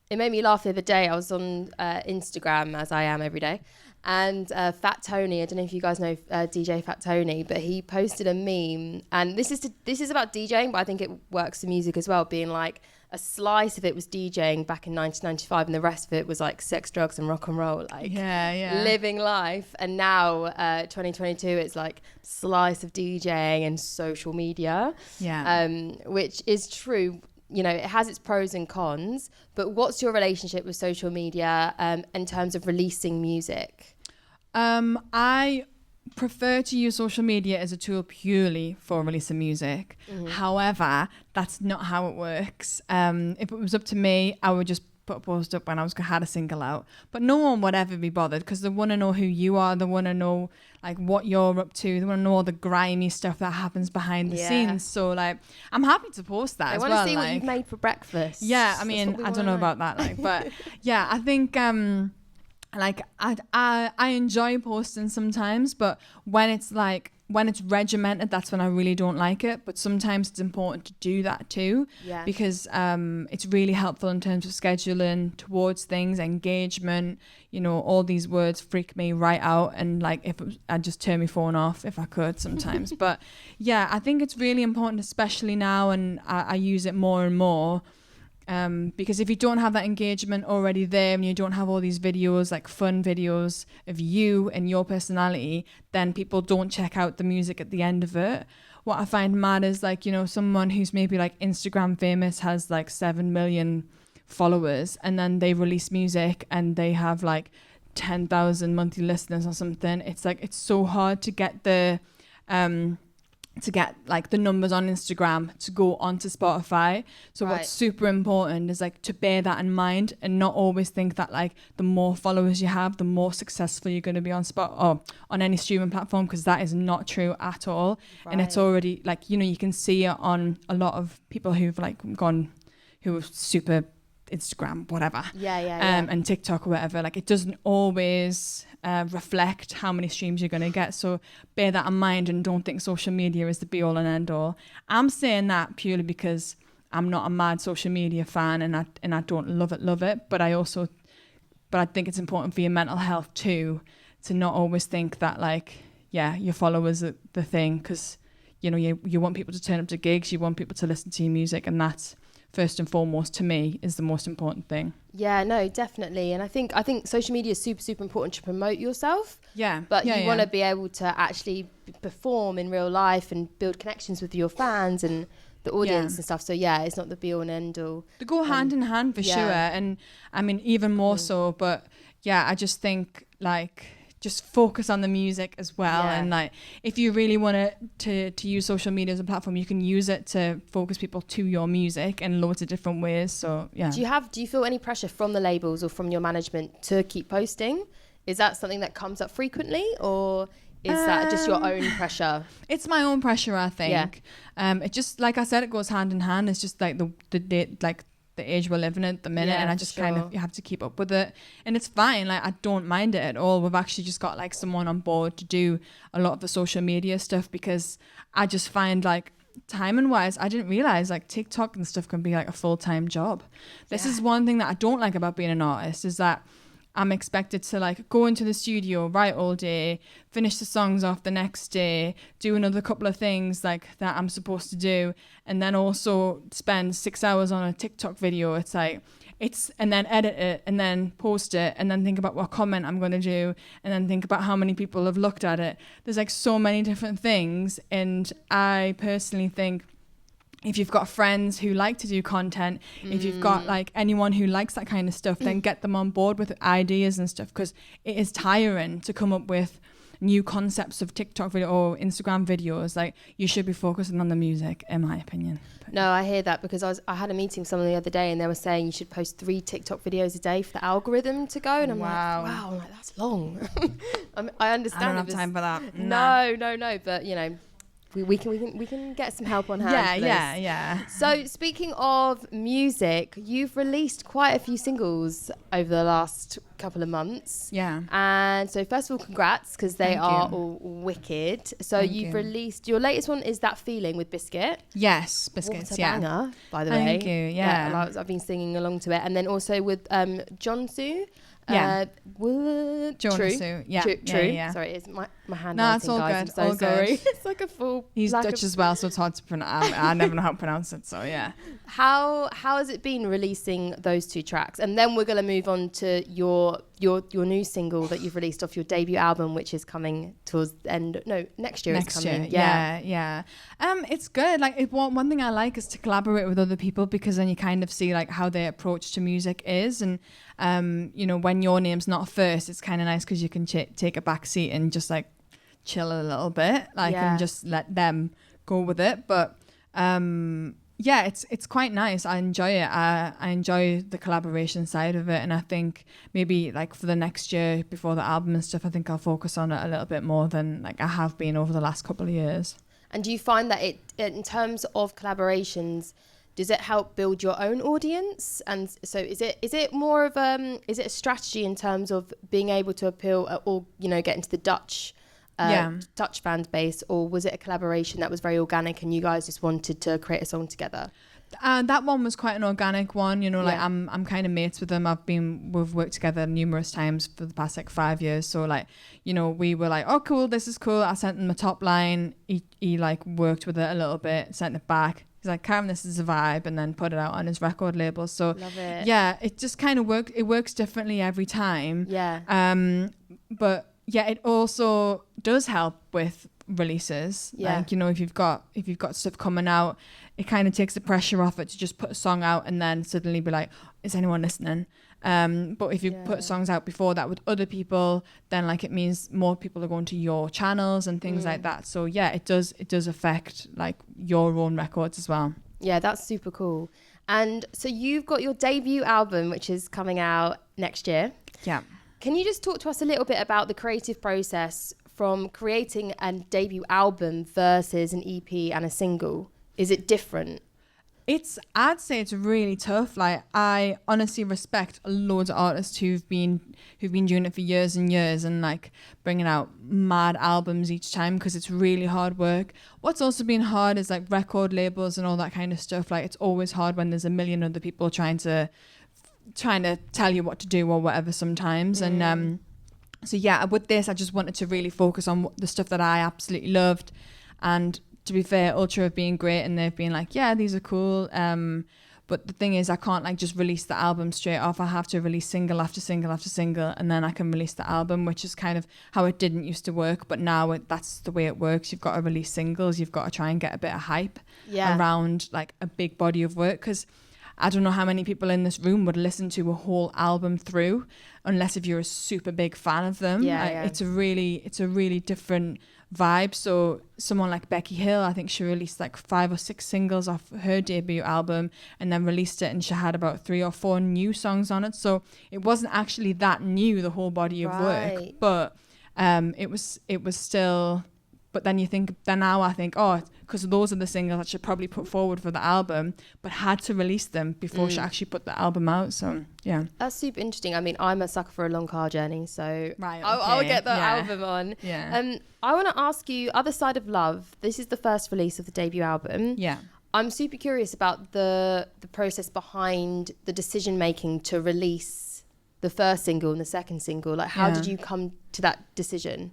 It made me laugh the other day. I was on Instagram, as I am every day, and Fat Tony, I don't know if you guys know DJ Fat Tony, but he posted a meme, and this is about DJing, but I think it works for music as well, being like, a slice of it was DJing back in 1995, and the rest of it was like sex, drugs and rock and roll, like living life. And now 2022, it's like slice of DJing and social media, which is true. It has its pros and cons, but what's your relationship with social media in terms of releasing music? I prefer to use social media as a tool purely for releasing music. However, that's not how it works. If it was up to me, I would just put a post up when I had a single out, but no one would ever be bothered, because they want to know who you are, they want to know like what you're up to, they want to know all the grimy stuff that happens behind the scenes. So like, I'm happy to post that as well. I want to see what you've made for breakfast. I mean, I don't know about that, like, but I think like I enjoy posting sometimes, but when it's regimented, that's when I really don't like it. But sometimes it's important to do that too, because it's really helpful in terms of scheduling towards things, engagement. All these words freak me right out, and like I'd just turn my phone off if I could sometimes. But I think it's really important, especially now, and I use it more and more. Because if you don't have that engagement already there, and you don't have all these videos, like fun videos of you and your personality, then people don't check out the music at the end of it. What I find mad is like, someone who's maybe like Instagram famous, has like 7 million followers, and then they release music and they have like 10,000 monthly listeners or something. It's like, it's so hard to get the to get like the numbers on Instagram to go onto Spotify. So what's super important is like to bear that in mind and not always think that like the more followers you have, the more successful you're going to be on on any streaming platform, because that is not true at all. And it's already like, you know, you can see it on a lot of people who've like gone, who are super Instagram, whatever, and TikTok or whatever. Like it doesn't always reflect how many streams you're going to get. So bear that in mind and don't think social media is the be all and end all. I'm saying that purely because I'm not a mad social media fan and I don't love it. But I think it's important for your mental health too, to not always think that like, your followers are the thing, because you know, you want people to turn up to gigs, you want people to listen to your music, and that's first and foremost, to me, is the most important thing. Yeah, no, definitely. And I think social media is super, super important to promote yourself. Yeah. But you want to be able to actually perform in real life and build connections with your fans and the audience and stuff. So it's not the be all and end all. They go hand in hand for sure. And I mean, even more so. But I just think like, just focus on the music as well. And like, if you really want to use social media as a platform, you can use it to focus people to your music in loads of different ways. So do you feel any pressure from the labels or from your management to keep posting? Is that something that comes up frequently, or is that just your own pressure? It's my own pressure, I think. It just, like I said, it goes hand in hand. It's just like the age we're living in at the minute, and I just kind of, you have to keep up with it, and it's fine. Like, I don't mind it at all. We've actually just got like someone on board to do a lot of the social media stuff, because I just find like, timing wise, I didn't realize like TikTok and stuff can be like a full-time job. This is one thing that I don't like about being an artist, is that I'm expected to like go into the studio, write all day, finish the songs off the next day, do another couple of things like that I'm supposed to do, and then also spend 6 hours on a TikTok video. It's like, and then edit it and then post it and then think about what comment I'm going to do and then think about how many people have looked at it. There's like so many different things, and I personally think if you've got friends who like to do content, if you've got like anyone who likes that kind of stuff, then get them on board with ideas and stuff, because it is tiring to come up with new concepts of TikTok video or Instagram videos. Like, you should be focusing on the music, in my opinion. No, I hear that, because I had a meeting with someone the other day and they were saying you should post 3 TikTok videos a day for the algorithm to go, and I'm like, wow, I'm like, that's long. I understand. I don't have time for that. No, but you know, we can get some help on hand. Yeah. So speaking of music, you've released quite a few singles over the last couple of months. Yeah. And so first of all, congrats, because they are all wicked. So you've released, your latest one is That Feeling with Biscuit. Yes, Biscuits. What a banger, by the way. Thank you. Yeah. I've been singing along to it, and then also with Jonsu. True. Yeah. Sorry, it's my handwriting. No, it's all guys. good. I'm so all sorry. good. It's like a full. He's Dutch as well, so it's hard to pronounce. I never know how to pronounce it. So yeah. How has it been releasing those 2 tracks? And then we're gonna move on to your new single that you've released off your debut album, which is coming towards the end. No, next year. Next it's coming. year. Yeah. It's good. Like, one thing I like is to collaborate with other people, because then you kind of see like how their approach to music is, and you know, when your name's not first, it's kind of nice because you can take a back seat and just like chill a little bit, like, and just let them go with it. But it's quite nice. I enjoy it. I enjoy the collaboration side of it, and I think maybe like for the next year before the album and stuff, I think I'll focus on it a little bit more than like I have been over the last couple of years. And do you find that it, in terms of collaborations, does it help build your own audience? And so is it more of is it a strategy in terms of being able to appeal or, you know, get into the Dutch fan base, or was it a collaboration that was very organic and you guys just wanted to create a song together? That one was quite an organic one, you know, like I'm kind of mates with them. We've worked together numerous times for the past like 5 years. So like, you know, we were like, oh cool, this is cool. I sent him a top line. He like worked with it a little bit, sent it back. He's like, Karen, this is a vibe, and then put it out on his record label. So love it. Yeah, it just kind of works. It works differently every time. Yeah. But yeah, it also does help with releases. Yeah. Like, you know, if you've got stuff coming out, it kind of takes the pressure off it to just put a song out and then suddenly be like, is anyone listening? But if you put songs out before that with other people, then like it means more people are going to your channels and things like that. So yeah, it does affect like your own records as well. Yeah, that's super cool. And so you've got your debut album, which is coming out next year. Yeah. Can you just talk to us a little bit about the creative process from creating a debut album versus an EP and a single? Is it different? I'd say it's really tough. Like, I honestly respect loads of artists who've been doing it for years and years and like bringing out mad albums each time, because it's really hard work. What's also been hard is like record labels and all that kind of stuff. Like, it's always hard when there's a million other people trying to tell you what to do or whatever sometimes. And so yeah, with this I just wanted to really focus on the stuff that I absolutely loved. And to be fair, Ultra have been great and they've been like, yeah, these are cool. But the thing is, I can't like just release the album straight off. I have to release single after single after single, and then I can release the album, which is kind of how it didn't used to work. But now that's the way it works. You've got to release singles. You've got to try and get a bit of hype around like a big body of work. Because I don't know how many people in this room would listen to a whole album through, unless if you're a super big fan of them. It's a really different vibe. So someone like Becky Hill, I think she released like 5 or 6 singles off her debut album and then released it, and she had about 3 or 4 new songs on it. So it wasn't actually that new, the whole body of work, but it was still. But then now I think, because those are the singles that she probably put forward for the album, but had to release them before she actually put the album out. So yeah, that's super interesting. I mean, I'm a sucker for a long car journey, so I'll get the album on. Yeah. I want to ask you, Other Side of Love. This is the first release of the debut album. Yeah. I'm super curious about the process behind the decision making to release the first single and the second single. Like, how did you come to that decision?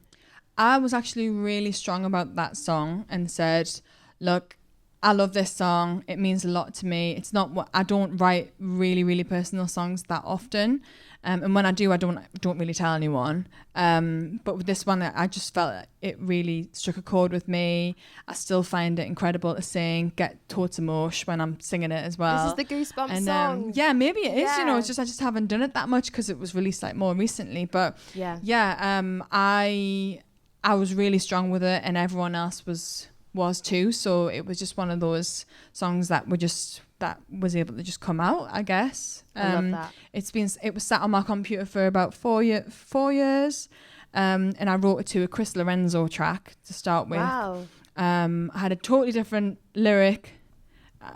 I was actually really strong about that song and said, look, I love this song. It means a lot to me. It's not what I don't write really, really personal songs that often. And when I do, I don't really tell anyone. But with this one, I just felt it really struck a chord with me. I still find it incredible to sing, get totes emosh when I'm singing it as well. This is the Goosebumps song. Yeah, maybe it is. You know, it's just I just haven't done it that much because it was released like more recently. But I was really strong with it, and everyone else was too. So it was just one of those songs that was able to just come out, I guess. I love that. It was sat on my computer for about 4 years, and I wrote it to a Chris Lorenzo track to start with. Wow. I had a totally different lyric.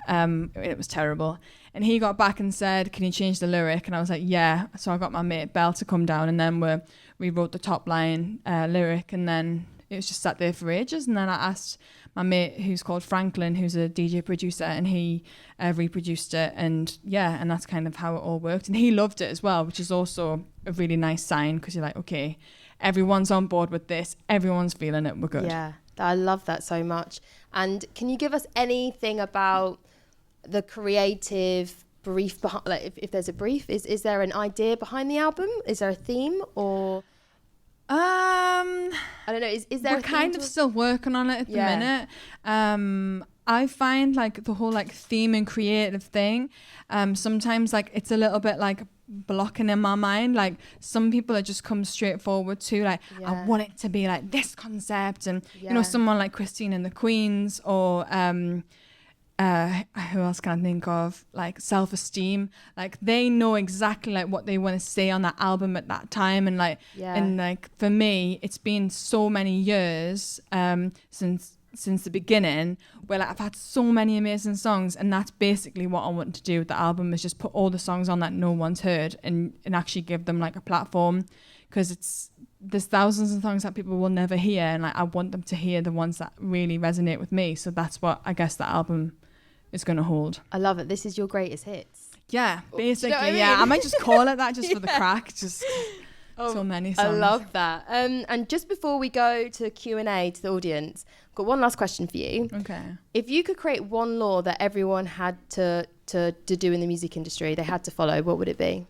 It was terrible. And he got back and said, can you change the lyric? And I was like, yeah. So I got my mate Belle to come down, and then we wrote the top line lyric, and then it was just sat there for ages. And then I asked my mate, who's called Franklin, who's a DJ producer, and he reproduced it. And that's kind of how it all worked. And he loved it as well, which is also a really nice sign, because you're like, okay, everyone's on board with this. Everyone's feeling it. We're good. Yeah, I love that so much. And can you give us anything about the creative brief behind, like if there's a brief, is there an idea behind the album? Is there a theme, or I don't know, is there we're kind of still working on it at the minute. I find like the whole like theme and creative thing, sometimes like it's a little bit like blocking in my mind. Like some people it just come straight forward to like I want it to be like this concept, and you know, someone like Christine and the Queens, or who else can I think of, like Self-Esteem, like they know exactly like what they want to say on that album at that time. And like and like for me it's been so many years since the beginning where like I've had so many amazing songs, and that's basically what I want to do with the album, is just put all the songs on that no one's heard and actually give them like a platform, because there's thousands of songs that people will never hear, and like I want them to hear the ones that really resonate with me. So that's what I guess the album is going to hold. I love it. This is your greatest hits. Yeah, basically. You know what I mean? I might just call it that just for the crack. Just so many songs. I love that. And just before we go to Q&A to the audience, I've got one last question for you. Okay. If you could create one law that everyone had to do in the music industry, they had to follow, what would it be?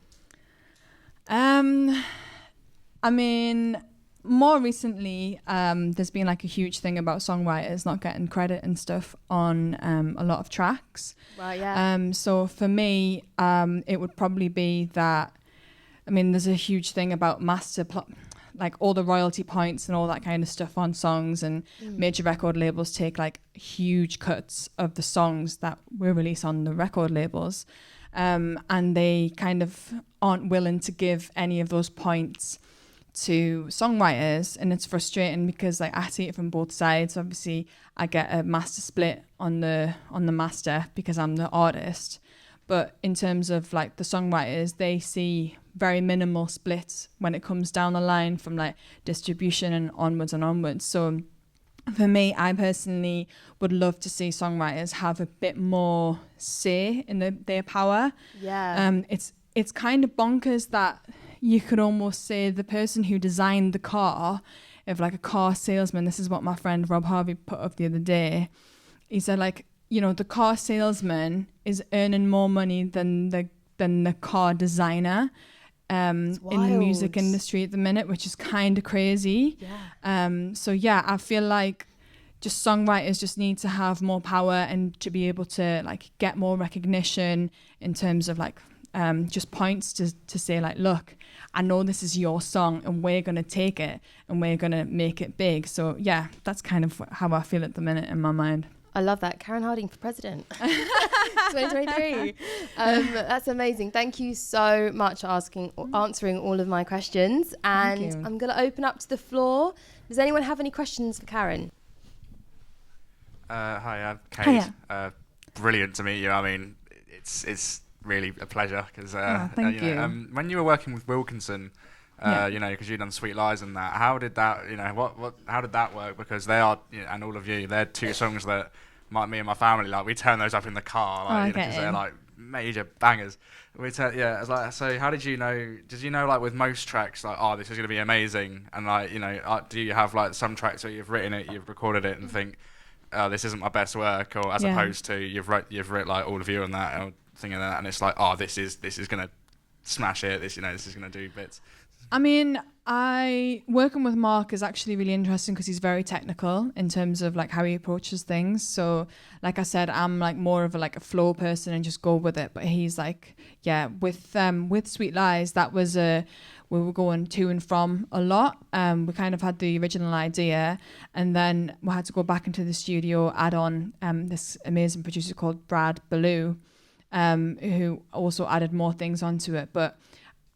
I mean, more recently, there's been like a huge thing about songwriters not getting credit and stuff on a lot of tracks. Right, yeah. So for me, it would probably be that I mean, there's a huge thing about like all the royalty points and all that kind of stuff on songs, and major record labels take like huge cuts of the songs that we release on the record labels, and they kind of aren't willing to give any of those points to songwriters, and it's frustrating because like I see it from both sides. Obviously I get a master split on the master because I'm the artist, but in terms of like the songwriters, they see very minimal splits when it comes down the line from like distribution and onwards. So for me, I personally would love to see songwriters have a bit more say in their power. Yeah. It's kind of bonkers that you could almost say the person who designed the car, if like a car salesman, this is what my friend Rob Harvey put up the other day. He said like, you know, the car salesman is earning more money than the car designer in the music industry at the minute, which is kind of crazy. Yeah. So yeah, I feel like just songwriters just need to have more power and to be able to like get more recognition in terms of like just points to say like, look, I know this is your song and we're going to take it and we're going to make it big. So yeah, that's kind of how I feel at the minute in my mind. I love that. Karen Harding for president. 2023. That's amazing. Thank you so much for answering all of my questions. And I'm going to open up to the floor. Does anyone have any questions for Karen? Hi, I'm Kate. Brilliant to meet you. I mean, it's really a pleasure because thank you. When you were working with Wilkinson, you know, because you'd done Sweet Lies and that, how did that, you know, how did that work? Because they are, you know, and all of you, they're two songs that me and my family, like, we turn those up in the car, like, because they're like major bangers. It's like, so how did you know like with most tracks, like, oh, this is going to be amazing, and like, you know, do you have like some tracks where you've written it, you've recorded it and think, oh, this isn't my best work, or as opposed to you've written like all of you and that, or thinking that, and it's like, oh, this is gonna smash it, this, you know, this is gonna do bits. I mean, working with Mark is actually really interesting because he's very technical in terms of like how he approaches things. So like I said, I'm like more of a flow person and just go with it. But he's like, yeah, with Sweet Lies, that was we were going to and from a lot. We kind of had the original idea, and then we had to go back into the studio, add on this amazing producer called Brad Ballou, who also added more things onto it. But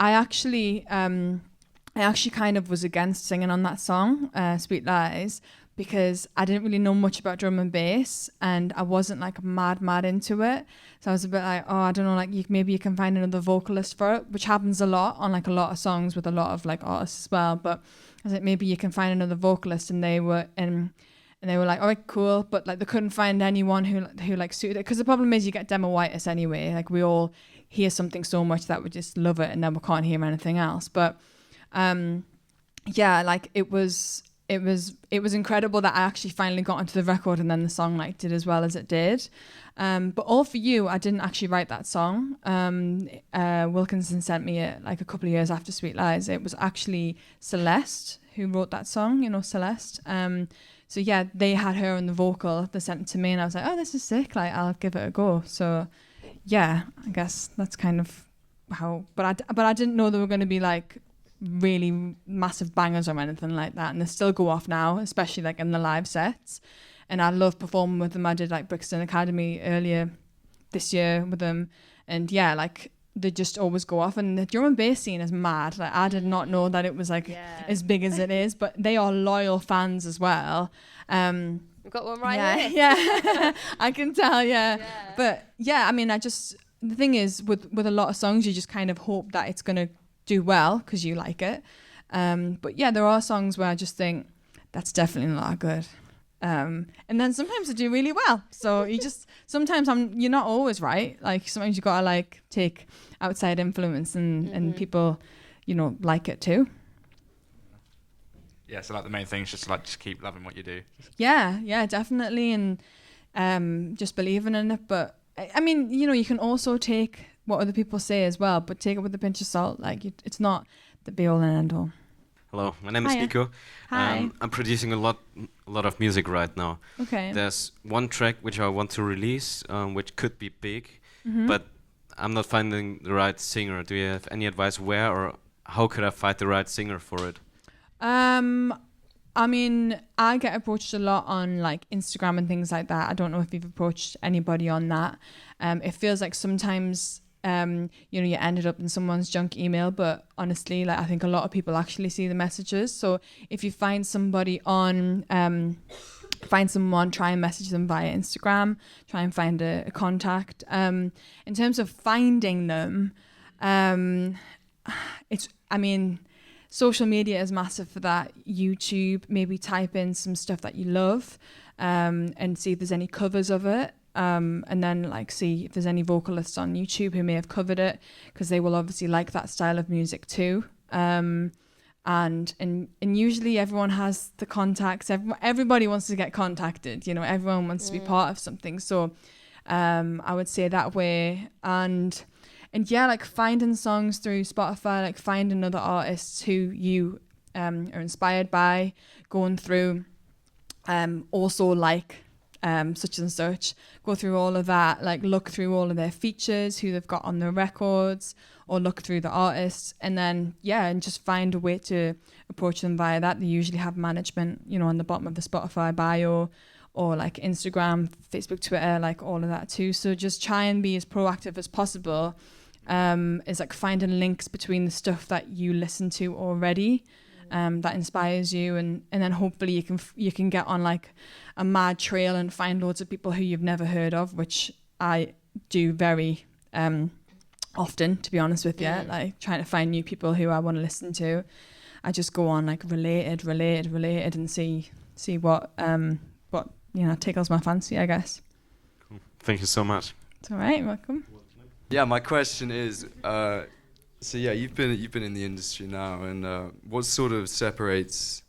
I actually kind of was against singing on that song, Sweet Lies, because I didn't really know much about drum and bass, and I wasn't like mad into it. So I was a bit like, oh, I don't know, like maybe you can find another vocalist for it, which happens a lot on like a lot of songs with a lot of like artists as well. But I was like, maybe you can find another vocalist, and they were like, all right, cool, but like they couldn't find anyone who like suited it, because the problem is you get demoitis anyway. Like we all hear something so much that we just love it, and then we can't hear anything else. But yeah, like it was incredible that I actually finally got onto the record, and then the song like did as well as it did. But All For You, I didn't actually write that song. Wilkinson sent me it like a couple of years after Sweet Lies. It was actually Celeste who wrote that song, you know, Celeste. So yeah, they had her on the vocal. They sent it to me, and I was like, oh, this is sick. Like, I'll give it a go. So yeah, I guess that's kind of how. But I didn't know they were going to be like really massive bangers or anything like that, and they still go off now, especially like in the live sets. And I love performing with them. I did like Brixton Academy earlier this year with them, and yeah, like they just always go off. And the drum and bass scene is mad. Like I did not know that it was like as big as it is, but they are loyal fans as well. We've got one right here. Yeah. I can tell, yeah. But yeah, I mean, the thing is with a lot of songs, you just kind of hope that it's going to do well because you like it. But yeah, there are songs where I just think that's definitely not good. And then sometimes I do really well. So sometimes you're not always right. Like sometimes you gotta like take outside influence and people, you know, like it too. Yeah, so like the main thing is just keep loving what you do. Yeah, definitely, and just believing in it. But I mean, you know, you can also take what other people say as well, but take it with a pinch of salt. Like it's not the be all and end all. Hello, my name is Nico. Hi. I'm producing a lot of music right now. Okay. There's one track which I want to release, which could be big, but I'm not finding the right singer. Do you have any advice where or how could I find the right singer for it? I mean, I get approached a lot on like Instagram and things like that. I don't know if you've approached anybody on that. It feels like sometimes, you ended up in someone's junk email, but honestly, like I think a lot of people actually see the messages. So if you find somebody on, try and message them via Instagram, try and find a contact. In terms of finding them, social media is massive for that. YouTube, maybe type in some stuff that you love, and see if there's any covers of it. And then like see if there's any vocalists on YouTube who may have covered it, because they will obviously like that style of music too. And usually everyone has the contacts. Everybody wants to get contacted. Everyone wants to be part of something. So I would say that way. And yeah, like finding songs through Spotify, like finding other artists who you are inspired by, going through also like such and such, go through all of that, like look through all of their features, who they've got on their records, or look through the artists, and then and just find a way to approach them via that. They usually have management, on the bottom of the Spotify bio, or like Instagram, Facebook, Twitter, like all of that too. So just try and be as proactive as possible. Is like finding links between the stuff that you listen to already, that inspires you, and then hopefully you can get on like a mad trail and find loads of people who you've never heard of, which I do very often, to be honest with you. Like trying to find new people who I want to listen to. I just go on like related, and see what tickles my fancy, I guess. Cool. Thank you so much. It's all right. Welcome. Yeah, my question is, you've been in the industry now, and what sort of separates,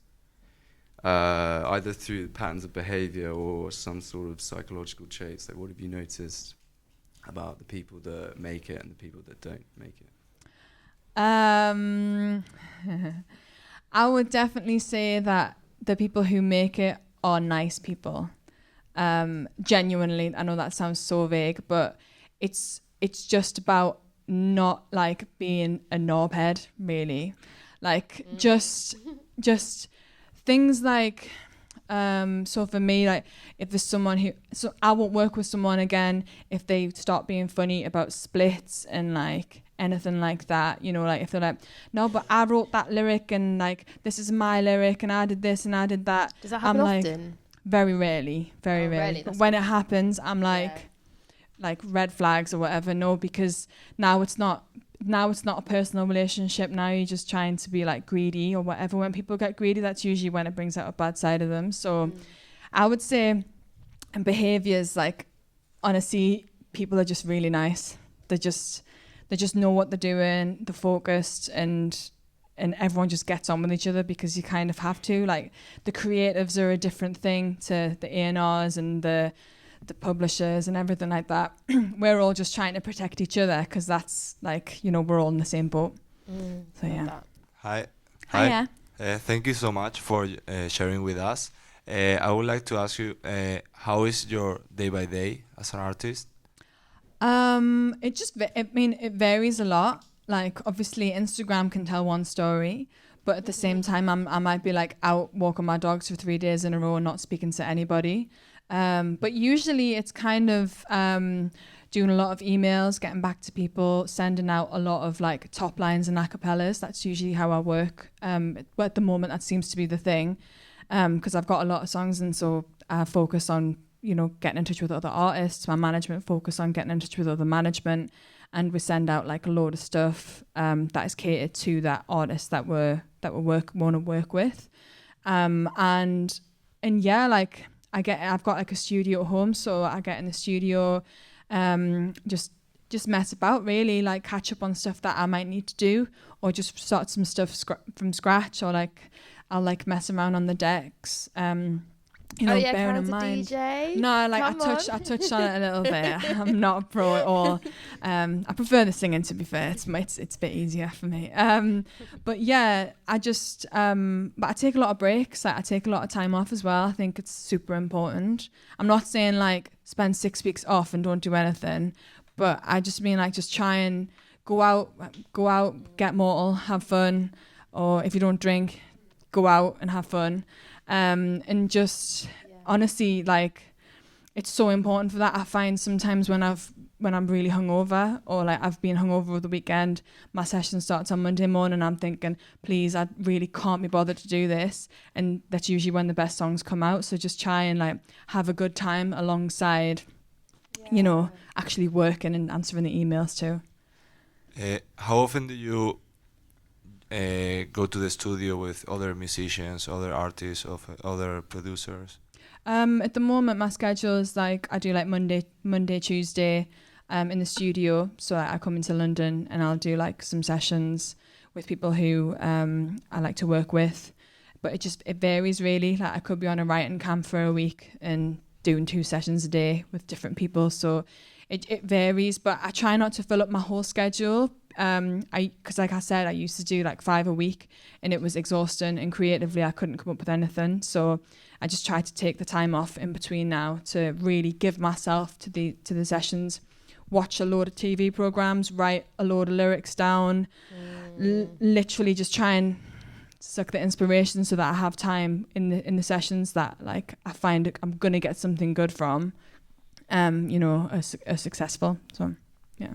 either through patterns of behavior or some sort of psychological traits, like what have you noticed about the people that make it and the people that don't make it? I would definitely say that the people who make it are nice people. Genuinely, I know that sounds so vague, but it's just about not like being a knobhead, really. Like just things like, so for me, like if there's someone so I won't work with someone again if they start being funny about splits and like anything like that, like if they're like, no, but I wrote that lyric and like this is my lyric and I did this and I did that. Does that happen like, often? Very rarely, very rarely. But when it happens, I'm like red flags or whatever. No, because now it's not a personal relationship. Now you're just trying to be like greedy or whatever. When people get greedy, that's usually when it brings out a bad side of them. So I would say behaviors, like honestly, people are just really nice. They just know what they're doing, they're focused, and everyone just gets on with each other because you kind of have to. Like the creatives are a different thing to the A&Rs and the publishers and everything like that. We're all just trying to protect each other because that's like, we're all in the same boat. So yeah. Hi. Hiya. Thank you so much for sharing with us. I would like to ask you, how is your day by day as an artist? It varies a lot. Like obviously Instagram can tell one story, but at the same time I might be like out walking my dogs for 3 days in a row and not speaking to anybody. But usually it's kind of doing a lot of emails, getting back to people, sending out a lot of like top lines and acapellas. That's usually how I work. But at the moment that seems to be the thing, because I've got a lot of songs, and so I focus on getting in touch with other artists. My management focus on getting in touch with other management, and we send out like a load of stuff that is catered to that artist that we want to work with, and yeah, like I've got like a studio at home, so I get in the studio, just mess about really, like catch up on stuff that I might need to do, or just start some stuff from scratch, or like I'll like mess around on the decks. Bearing in mind, DJ? No, like I touched on it a little bit. I'm not a pro at all. I prefer the singing, to be fair. It's a bit easier for me. But yeah, but I take a lot of breaks. Like I take a lot of time off as well. I think it's super important. I'm not saying like spend 6 weeks off and don't do anything, But I just mean like just try and go out, get mortal, have fun, or if you don't drink, go out and have fun, and just honestly, like, it's so important for that. I find sometimes when I'm really hungover, or like I've been hungover over the weekend, my session starts on Monday morning, I'm thinking, please, I really can't be bothered to do this, and that's usually when the best songs come out. So just try and like have a good time alongside, you know, actually working and answering the emails too. How often do you go to the studio with other musicians, other artists, other producers? At the moment, my schedule is like I do like Monday, Tuesday, in the studio. So I come into London and I'll do like some sessions with people who I like to work with. But it varies really. Like I could be on a writing camp for a week and doing 2 sessions a day with different people. So it varies, but I try not to fill up my whole schedule. Because like I said, I used to do like 5 a week and it was exhausting, and creatively I couldn't come up with anything. So I just try to take the time off in between now to really give myself to the sessions, watch a load of TV programs, write a load of lyrics down, literally just try and suck the inspiration so that I have time in the sessions that like I find I'm gonna get something good from, you know, are successful. So yeah.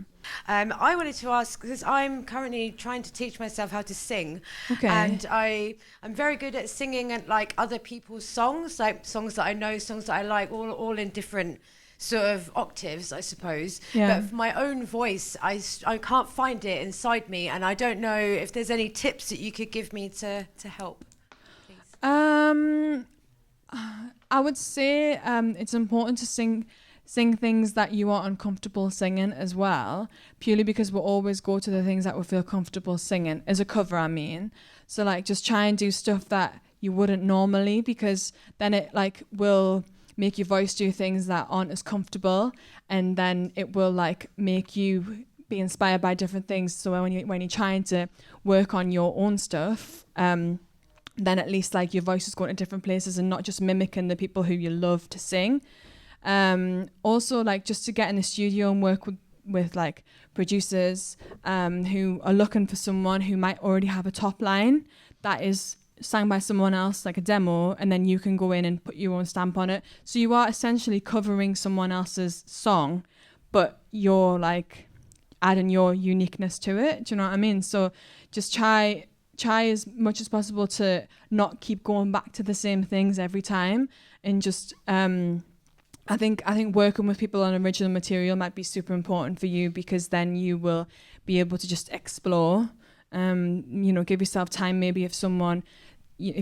I wanted to ask, because I'm currently trying to teach myself how to sing. Okay. And I'm very good at singing and like other people's songs, like songs that I know, songs that I like, all in different sort of octaves, I suppose. Yeah. But for my own voice, I can't find it inside me, and I don't know if there's any tips that you could give me to help, please. I would say it's important to sing things that you are uncomfortable singing as well, purely because we'll always go to the things that we feel comfortable singing, as a cover, I mean. So like just try and do stuff that you wouldn't normally, because then it like will make your voice do things that aren't as comfortable, and then it will like make you be inspired by different things. So when you're trying to work on your own stuff, then at least like your voice is going to different places and not just mimicking the people who you love to sing. Also like just to get in the studio and work with like producers who are looking for someone who might already have a top line that is sang by someone else, like a demo, and then you can go in and put your own stamp on it. So you are essentially covering someone else's song, but you're like adding your uniqueness to it. Do you know what I mean? So just try as much as possible to not keep going back to the same things every time, and just I think working with people on original material might be super important for you, because then you will be able to just explore. You know, give yourself time. Maybe if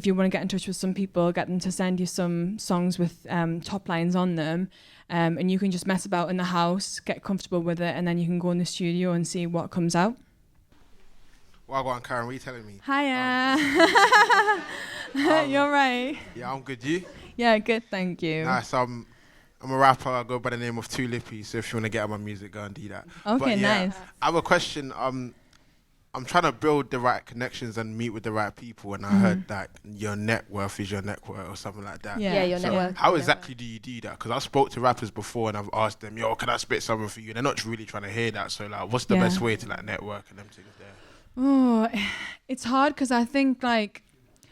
you want to get in touch with some people, get them to send you some songs with top lines on them, and you can just mess about in the house, get comfortable with it, and then you can go in the studio and see what comes out. Well, go on, Karen, what are you telling me? Hiya. You're right. Yeah, I'm good. You? Yeah, good, thank you. Nice. I'm a rapper. I go by the name of Two Lippy. So if you want to get on my music, go and do that. Okay, but, yeah, nice. I have a question. I'm trying to build the right connections and meet with the right people, and I heard that your net worth is your network or something like that. Yeah, your network. How exactly do you do that? Because I spoke to rappers before and I've asked them, yo, can I spit something for you? They're not really trying to hear that. So like, what's the best way to like network and them things there? Oh, it's hard because I think like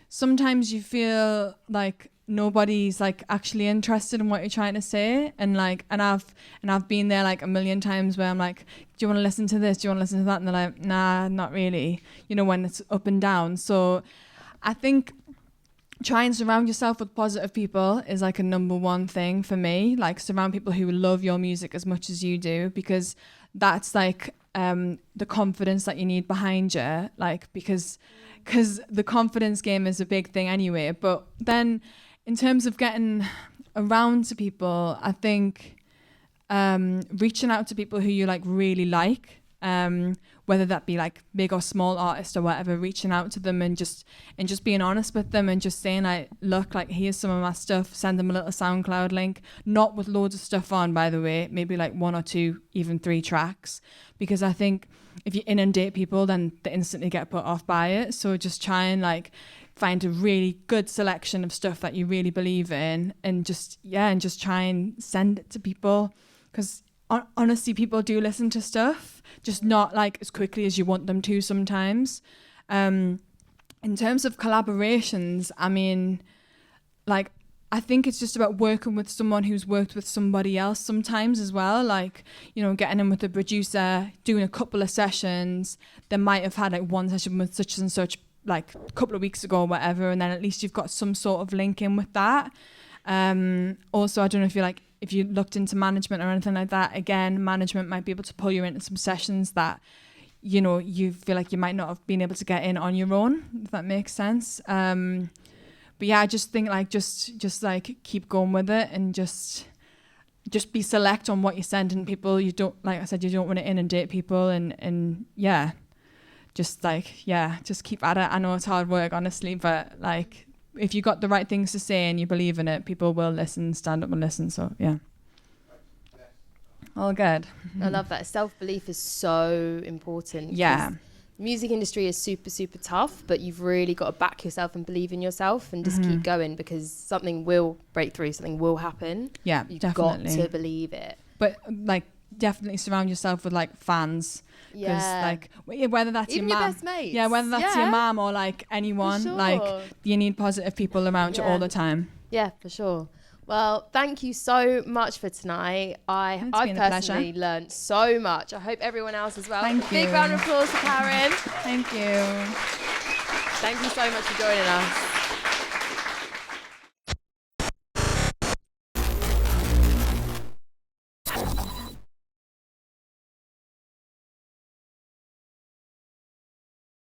sometimes you feel like nobody's like actually interested in what you're trying to say, and I've been there like a million times where I'm like, do you want to listen to this? Do you want to listen to that? And they're like, nah, not really. You know, when it's up and down. So I think try and surround yourself with positive people is like a number one thing for me. Like surround people who love your music as much as you do, because that's like the confidence that you need behind you, like because the confidence game is a big thing anyway. But then in terms of getting around to people, I think reaching out to people who you like really like, whether that be like big or small artists or whatever, reaching out to them and just being honest with them and just saying like, look, like here's some of my stuff, send them a little SoundCloud link, not with loads of stuff on, by the way, maybe like 1 or 2, even 3 tracks, because I think if you inundate people, then they instantly get put off by it. So just try and like find a really good selection of stuff that you really believe in, and just try and send it to people, because honestly, people do listen to stuff, just not like as quickly as you want them to sometimes. In terms of collaborations, I mean, like, I think it's just about working with someone who's worked with somebody else sometimes as well. Like, you know, getting in with a producer, doing a couple of sessions. They might have had like one session with such and such like a couple of weeks ago or whatever, and then at least you've got some sort of link in with that. Also, I don't know if you looked into management or anything like that. Again, management might be able to pull you into some sessions that, you know, you feel like you might not have been able to get in on your own, if that makes sense. But yeah, I just think like just like keep going with it, and just be select on what you send in people. You don't, like I said, you don't want to inundate people, and yeah, just keep at it. I know it's hard work, honestly, but like if you got the right things to say and you believe in it, people will listen, stand up and listen. So yeah. All good. I love that. Self-belief is so important. Yeah. Music industry is super, super tough, but you've really got to back yourself and believe in yourself and just keep going, because something will break through, something will happen. Yeah, You've definitely. got to believe it. But like definitely surround yourself with like fans. Because like whether that's even your mum, best mates. Yeah, whether that's your mum or like anyone, sure. like you need positive people around you all the time. Yeah, for sure. Well, thank you so much for tonight. I personally learned so much. I hope everyone else as well. Thank you. Big round of applause for Karen. Thank you. Thank you so much for joining us.